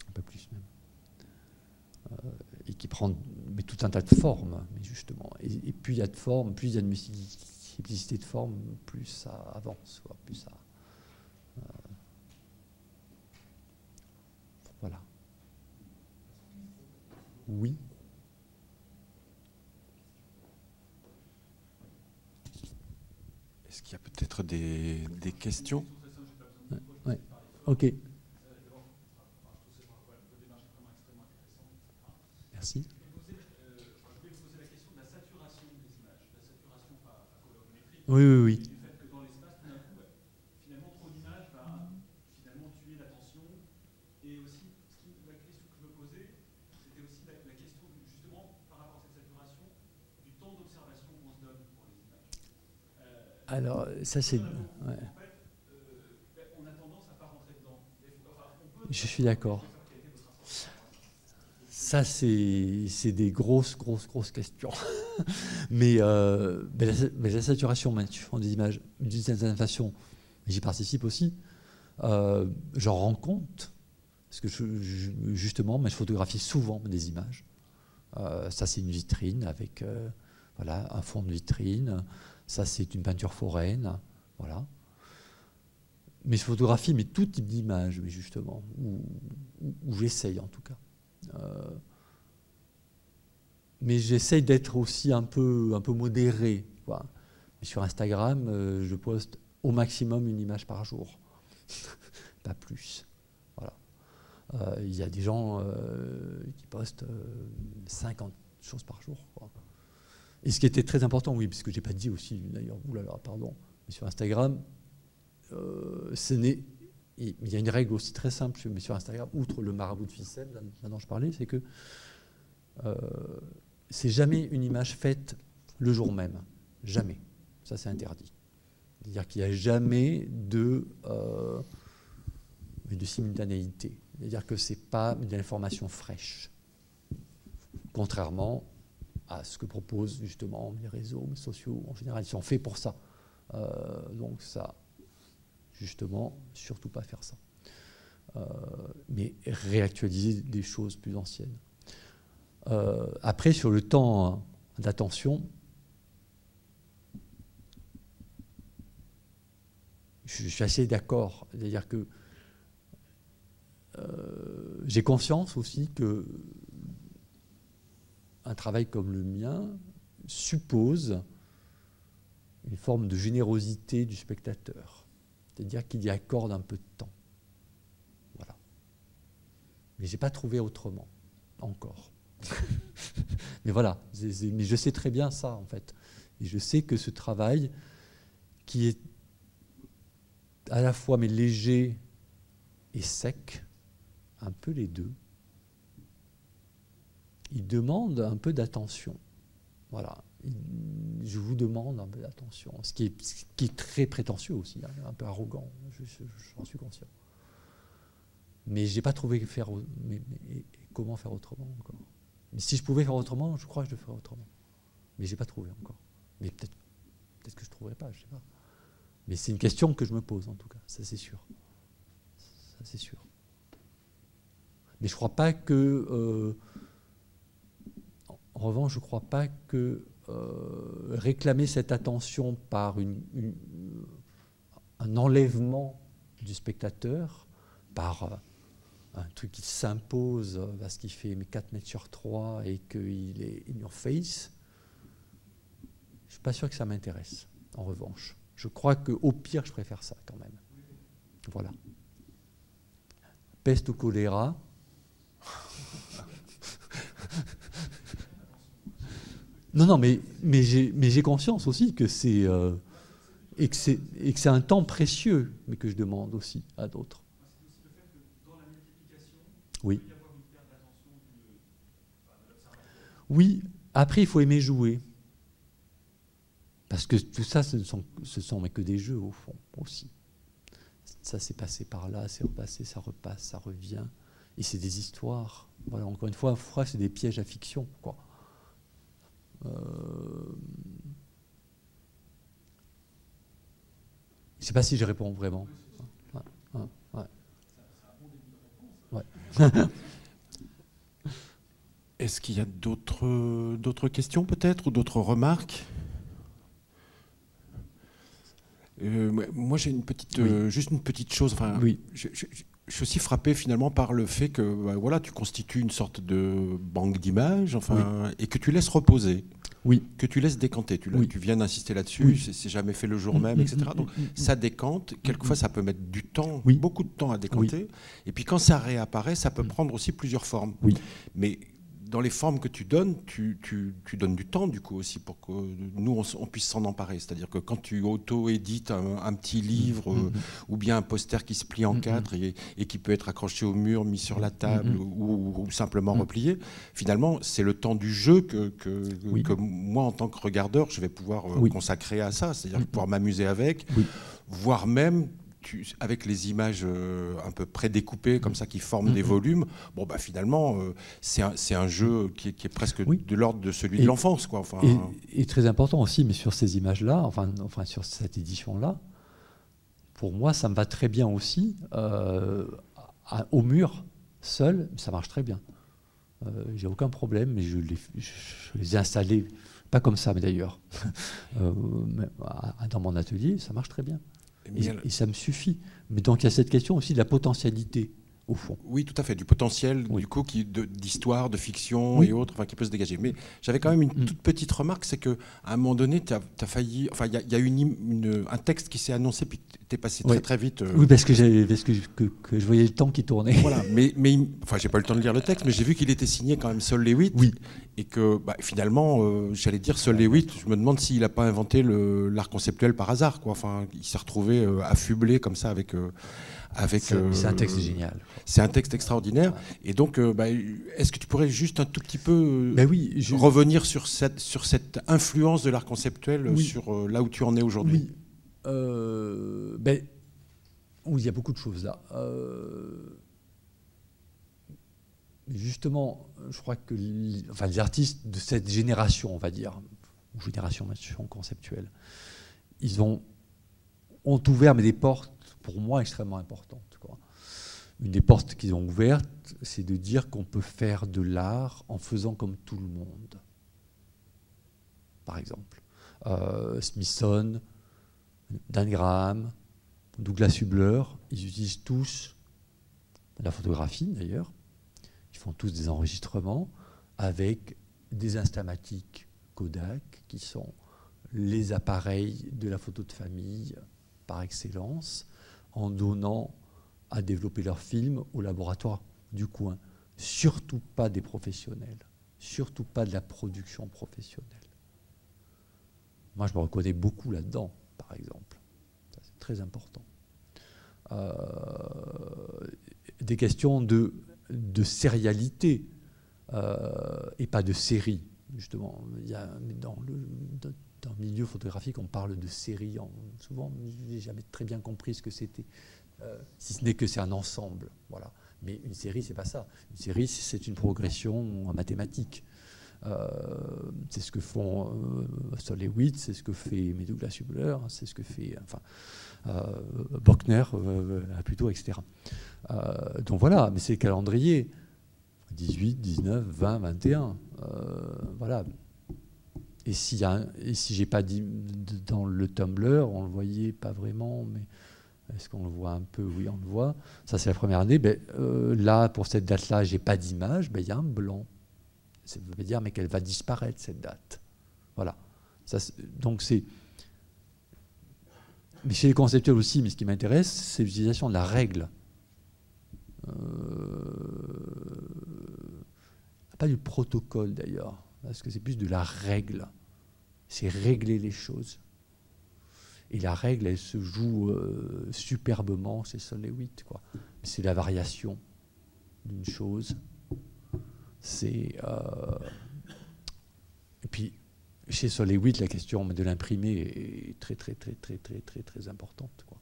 Un peu plus, même. Et qui prend tout un tas de formes, mais justement. Et plus il y a de formes, plus il y a de multiplicité de formes, plus ça avance, quoi, plus ça... voilà. Oui. Est-ce qu'il y a peut-être des questions? Ouais. Ok. Merci. Je voulais vous poser la question de la saturation des images, la saturation par colorimétrie. Oui, oui, oui. Du fait que dans l'espace, tout d'un coup, finalement, trop d'images va finalement tuer l'attention. Et aussi, la question que je me posais, c'était aussi la question, justement, par rapport à cette saturation, du temps d'observation qu'on se donne pour les images. Alors, ça c'est... Ouais. En fait, on a tendance à ne pas rentrer dedans. Je suis d'accord. Ça, c'est des grosses questions. mais la saturation des images, d'une certaine façon, j'y participe aussi. J'en rends compte, parce que justement, je photographie souvent des images. Ça, c'est une vitrine avec voilà, un fond de vitrine. Ça, c'est une peinture foraine. Voilà. Mais je photographie tout type d'images, justement, ou j'essaye en tout cas. Mais j'essaye d'être aussi un peu modéré, quoi. Sur Instagram, je poste au maximum une image par jour, pas plus. Voilà. Il y a des gens qui postent 50 choses par jour, quoi. Et ce qui était très important, oui, parce que je n'ai pas dit aussi, d'ailleurs, oulala, pardon, mais sur Instagram, il y a une règle aussi très simple sur Instagram, outre le marabout de ficelle, là dont je parlais, c'est que c'est jamais une image faite le jour même. Jamais. Ça, c'est interdit. C'est-à-dire qu'il n'y a jamais de simultanéité. C'est-à-dire que ce n'est pas de l'information fraîche. Contrairement à ce que proposent justement les réseaux sociaux. En général, ils sont faits pour ça. Donc ça, justement, surtout pas faire ça. Mais réactualiser des choses plus anciennes. Après, sur le temps d'attention, je suis assez d'accord. C'est-à-dire que j'ai conscience aussi que un travail comme le mien suppose une forme de générosité du spectateur. C'est-à-dire qu'il y accorde un peu de temps. Voilà. Mais je n'ai pas trouvé autrement, encore. Mais voilà, mais je sais très bien ça, en fait. Et je sais que ce travail, qui est à la fois mais léger et sec, un peu les deux, il demande un peu d'attention. Voilà. je vous demande un peu d'attention. Ce qui est très prétentieux aussi, hein, un peu arrogant, j'en suis conscient. Mais je n'ai pas trouvé comment faire autrement encore. Mais si je pouvais faire autrement, je crois que je le ferais autrement. Mais je n'ai pas trouvé encore. Mais peut-être que je ne trouverai pas, je ne sais pas. Mais c'est une question que je me pose en tout cas, ça c'est sûr. Ça c'est sûr. Mais je ne crois pas que... en revanche, je ne crois pas que réclamer cette attention par un enlèvement du spectateur, par un truc qui s'impose parce qu'il fait 4 mètres sur 3 et qu'il est in your face, je ne suis pas sûr que ça m'intéresse, en revanche. Je crois qu'au pire, je préfère ça quand même. Voilà. Peste ou choléra. Non, mais j'ai conscience aussi que c'est et que c'est un temps précieux, mais que je demande aussi à d'autres. C'est aussi le fait que dans la multiplication, oui. Il peut y avoir une perte d'attention de l'observateur. Oui, après il faut aimer jouer. Parce que tout ça, ce sont mais que des jeux au fond aussi. Ça s'est passé par là, c'est repassé, ça repasse, ça revient. Et c'est des histoires. Voilà, encore une fois, c'est des pièges à fiction, quoi. Je ne sais pas si je réponds vraiment. Ouais. Est-ce qu'il y a d'autres questions peut-être ou d'autres remarques? Moi j'ai juste une petite chose. Enfin, oui. Je suis aussi frappé finalement par le fait que voilà, tu constitues une sorte de banque d'images, enfin, et que tu laisses reposer. Oui. Que tu laisses décanter. Tu viens d'insister là-dessus, oui. c'est jamais fait le jour même, etc. Donc ça décante. Quelquefois, ça peut mettre du temps, beaucoup de temps à décanter. Et puis quand ça réapparaît, ça peut prendre aussi plusieurs formes. Oui. Mais dans les formes que tu donnes, tu donnes du temps du coup aussi pour que nous on puisse s'en emparer. C'est-à-dire que quand tu auto-édites un petit livre ou bien un poster qui se plie en 4 et qui peut être accroché au mur, mis sur la table ou simplement replié, finalement c'est le temps du jeu que moi en tant que regardeur je vais pouvoir consacrer à ça. C'est-à-dire pouvoir m'amuser avec, voire même avec les images un peu prédécoupées comme ça qui forment des volumes, bon bah finalement c'est un jeu qui est presque de l'ordre de celui de l'enfance, quoi. Enfin, et très important aussi, mais sur ces images-là, enfin sur cette édition-là, pour moi ça me va très bien aussi au mur seul, ça marche très bien. J'ai aucun problème, mais je les ai installés pas comme ça, mais d'ailleurs dans mon atelier, ça marche très bien. Et ça me suffit. Mais donc il y a cette question aussi de la potentialité, au fond. Oui, tout à fait, du potentiel du coup, d'histoire, de fiction et autres, enfin, qui peut se dégager. Mais j'avais quand même une toute petite remarque, c'est qu'à un moment donné, tu as failli... Enfin, il y a un texte qui s'est annoncé, puis tu es passé très très vite. Oui, parce que je voyais le temps qui tournait. Voilà, mais enfin, j'ai pas eu le temps de lire le texte, mais j'ai vu qu'il était signé quand même Sol Lewitt. Oui. Et que finalement, j'allais dire Sol Lewitt, je me demande s'il n'a pas inventé l'art conceptuel par hasard, quoi. Enfin, il s'est retrouvé affublé comme ça avec c'est un texte génial. C'est un texte extraordinaire. Et donc, est-ce que tu pourrais juste un tout petit peu revenir sur cette influence de l'art conceptuel sur là où tu en es aujourd'hui? Oui. Il y a beaucoup de choses là. Justement, je crois que les artistes de cette génération, on va dire, ou génération conceptuelle, ils ont ouvert des portes, pour moi, extrêmement importantes, quoi. Une des portes qu'ils ont ouvertes, c'est de dire qu'on peut faire de l'art en faisant comme tout le monde. Par exemple, Smithson, Dan Graham, Douglas Hubler, ils utilisent tous la photographie d'ailleurs. Ils font tous des enregistrements avec des instamatiques Kodak, qui sont les appareils de la photo de famille par excellence, en donnant à développer leurs films au laboratoire du coin. Surtout pas des professionnels, surtout pas de la production professionnelle. Moi, je me reconnais beaucoup là-dedans, par exemple. Ça, c'est très important. Des questions de sérialité et pas de série, justement. Il y a dans le milieu photographique, on parle de série. Souvent, je n'ai jamais très bien compris ce que c'était, si ce n'est que c'est un ensemble. Voilà. Mais une série, c'est pas ça. Une série, c'est une progression en mathématiques. C'est ce que font Sol et Witt, c'est ce que fait Medula Subler, c'est ce que fait Bockner, plutôt, etc. Donc voilà, mais c'est le calendrier. 18, 19, 20, 21. Voilà. Et si j'ai pas dit dans le Tumblr, on le voyait pas vraiment, mais est-ce qu'on le voit un peu? Oui, on le voit. Ça, c'est la première année. Ben, là, pour cette date-là, j'ai pas d'image. Ben, il y a un blanc. Ça veut dire mais qu'elle va disparaître, cette date. Voilà. Ça, donc c'est... Mais chez les conceptuels aussi, mais ce qui m'intéresse, c'est l'utilisation de la règle. Pas du protocole d'ailleurs, parce que c'est plus de la règle. C'est régler les choses. Et la règle, elle se joue superbement chez Sol et Witt, quoi. C'est la variation d'une chose. Et puis, chez Sol et Witt, la question de l'imprimer est très, très, très, très, très, très, très importante, quoi.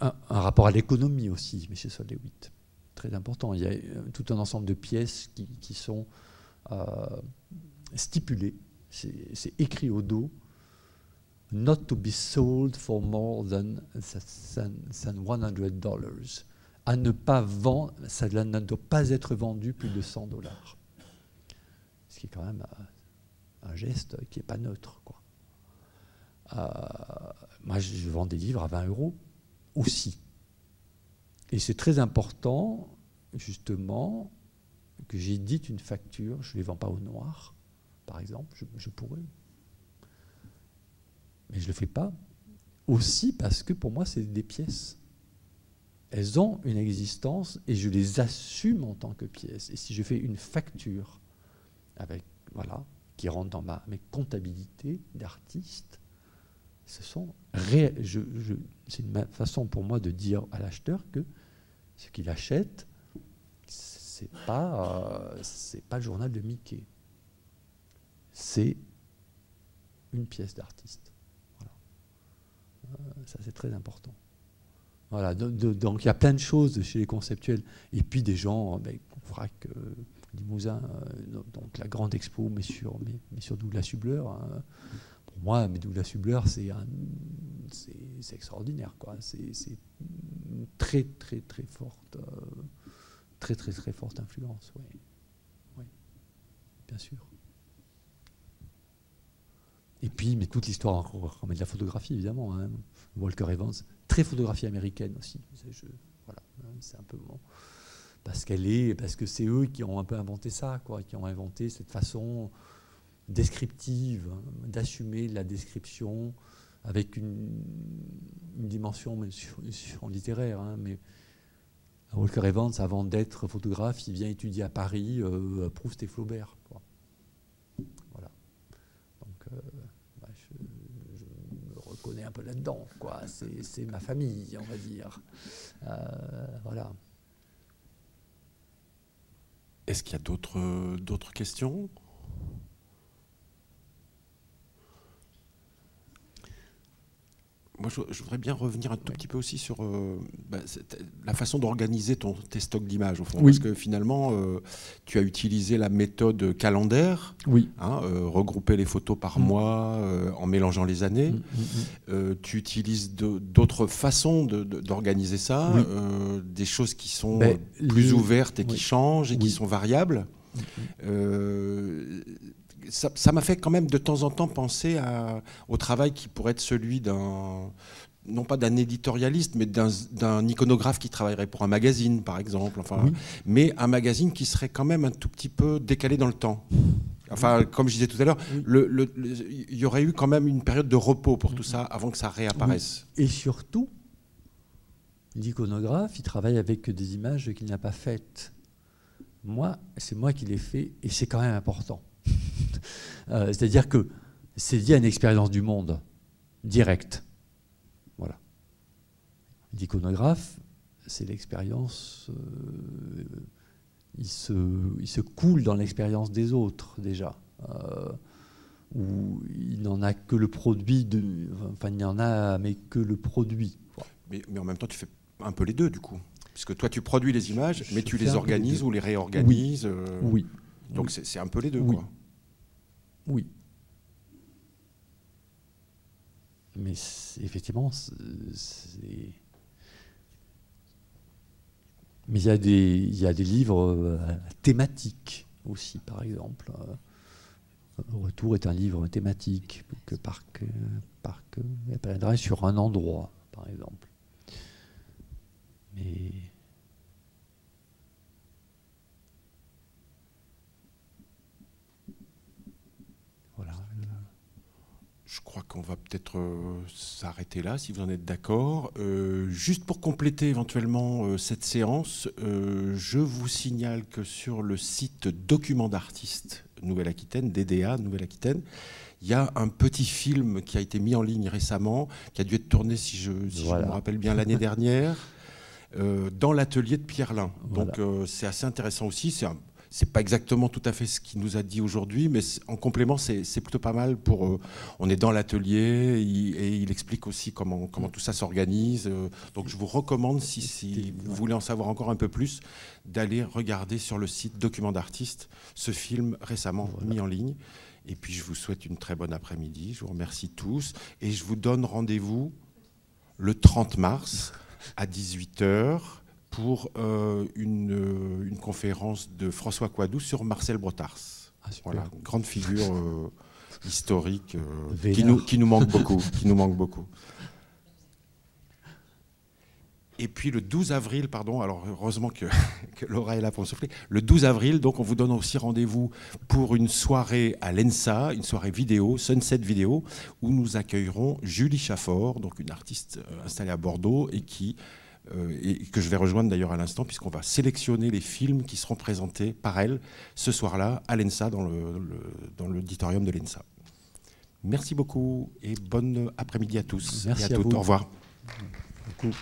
Un rapport à l'économie aussi, mais chez Sol et Witt, très important. Il y a tout un ensemble de pièces qui sont stipulées. C'est écrit au dos. Not to be sold for more than $100. À ne pas vendre, ça ne doit pas être vendu plus de $100. Ce qui est quand même un geste qui n'est pas neutre, quoi. Moi, je vends des livres à 20 € aussi. Et c'est très important, justement, que j'édite une facture. Je ne les vends pas au noir, par exemple. Je pourrais. Mais je ne le fais pas. Aussi parce que pour moi, c'est des pièces. Elles ont une existence et je les assume en tant que pièces. Et si je fais une facture avec, voilà, qui rentre dans mes comptabilités d'artiste, c'est une façon pour moi de dire à l'acheteur que ce qu'il achète, c'est pas le journal de Mickey. C'est une pièce d'artiste. Voilà. Ça, c'est très important. Voilà, donc il y a plein de choses chez les conceptuels. Et puis des gens, Frac, Limousin, donc la grande expo, mais sur Douglas Hubler. Hein. Pour moi, Douglas Hubler, c'est extraordinaire, quoi. C'est une très, très, très forte, très, très, très forte influence. Oui, oui, bien sûr. Et puis, mais toute l'histoire de la photographie, évidemment. Hein. Walker Evans, très photographie américaine aussi. Voilà, c'est un peu bon. Parce que c'est eux qui ont un peu inventé ça, quoi, qui ont inventé cette façon descriptive, hein, d'assumer la description avec une dimension littéraire. Hein, mais Walker Evans, avant d'être photographe, il vient étudier à Paris Proust et Flaubert, quoi. Voilà. Donc, je me reconnais un peu là-dedans, quoi. C'est ma famille, on va dire. Voilà. Est-ce qu'il y a d'autres questions ? Moi, je voudrais bien revenir un tout petit peu aussi sur la façon d'organiser tes stocks d'images, au fond. Oui. Parce que finalement, tu as utilisé la méthode calendaire, oui. Hein, regrouper les photos par mois en mélangeant les années. Tu utilises d'autres façons d'organiser ça, oui. des choses qui sont plus ouvertes et qui changent et qui sont variables. Ça m'a fait quand même de temps en temps penser au travail qui pourrait être celui non pas d'un éditorialiste, mais d'un iconographe qui travaillerait pour un magazine, par exemple. Enfin, mais un magazine qui serait quand même un tout petit peu décalé dans le temps. Enfin, comme je disais tout à l'heure, il y aurait eu quand même une période de repos pour tout ça avant que ça réapparaisse. Et surtout, l'iconographe, il travaille avec des images qu'il n'a pas faites. Moi, c'est moi qui les fais, et c'est quand même important. C'est-à-dire que c'est lié à une expérience du monde directe. Voilà. L'iconographe, c'est l'expérience. Il se coule dans l'expérience des autres déjà. où il n'en a que le produit, enfin il n'y en a mais que le produit. Mais en même temps, tu fais un peu les deux, du coup. Puisque toi, tu produis les images, mais tu fais les un peu organises les deux. ou les réorganises. Oui. Donc Oui. c'est un peu les deux, Oui. quoi. Oui. Mais effectivement, mais il y a des livres thématiques aussi, par exemple. Retour est un livre thématique que Park appellerait sur un endroit, par exemple. Mais voilà. Je crois qu'on va peut-être s'arrêter là, si vous en êtes d'accord. Juste pour compléter éventuellement cette séance, je vous signale que sur le site Documents d'artistes Nouvelle-Aquitaine, DDA Nouvelle-Aquitaine, il y a un petit film qui a été mis en ligne récemment, qui a dû être tourné, si je me rappelle bien, l'année dernière, dans l'atelier de Pierre Lin. Voilà. Donc c'est assez intéressant aussi. C'est pas exactement tout à fait ce qu'il nous a dit aujourd'hui, mais en complément, c'est plutôt pas mal. On est dans l'atelier et il explique aussi comment tout ça s'organise. Donc je vous recommande, si vous voulez en savoir encore un peu plus, d'aller regarder sur le site Documents d'artistes ce film récemment mis en ligne. Et puis je vous souhaite une très bonne après-midi. Je vous remercie tous et je vous donne rendez-vous le 30 mars à 18h. Pour une conférence de François Coadou sur Marcel Brotars. Ah, voilà, une grande figure historique qui nous manque beaucoup. Et puis le 12 avril, pardon, alors heureusement que Laura est là pour me souffler, le 12 avril, donc on vous donne aussi rendez-vous pour une soirée à l'ENSA, une soirée vidéo, Sunset Vidéo, où nous accueillerons Julie Chaffort, donc une artiste installée à Bordeaux et que je vais rejoindre d'ailleurs à l'instant, puisqu'on va sélectionner les films qui seront présentés par elle ce soir-là à l'ENSA, dans l'auditorium de l'ENSA. Merci beaucoup et bon après-midi à tous. Merci et à toutes. vous. Au revoir. Beaucoup.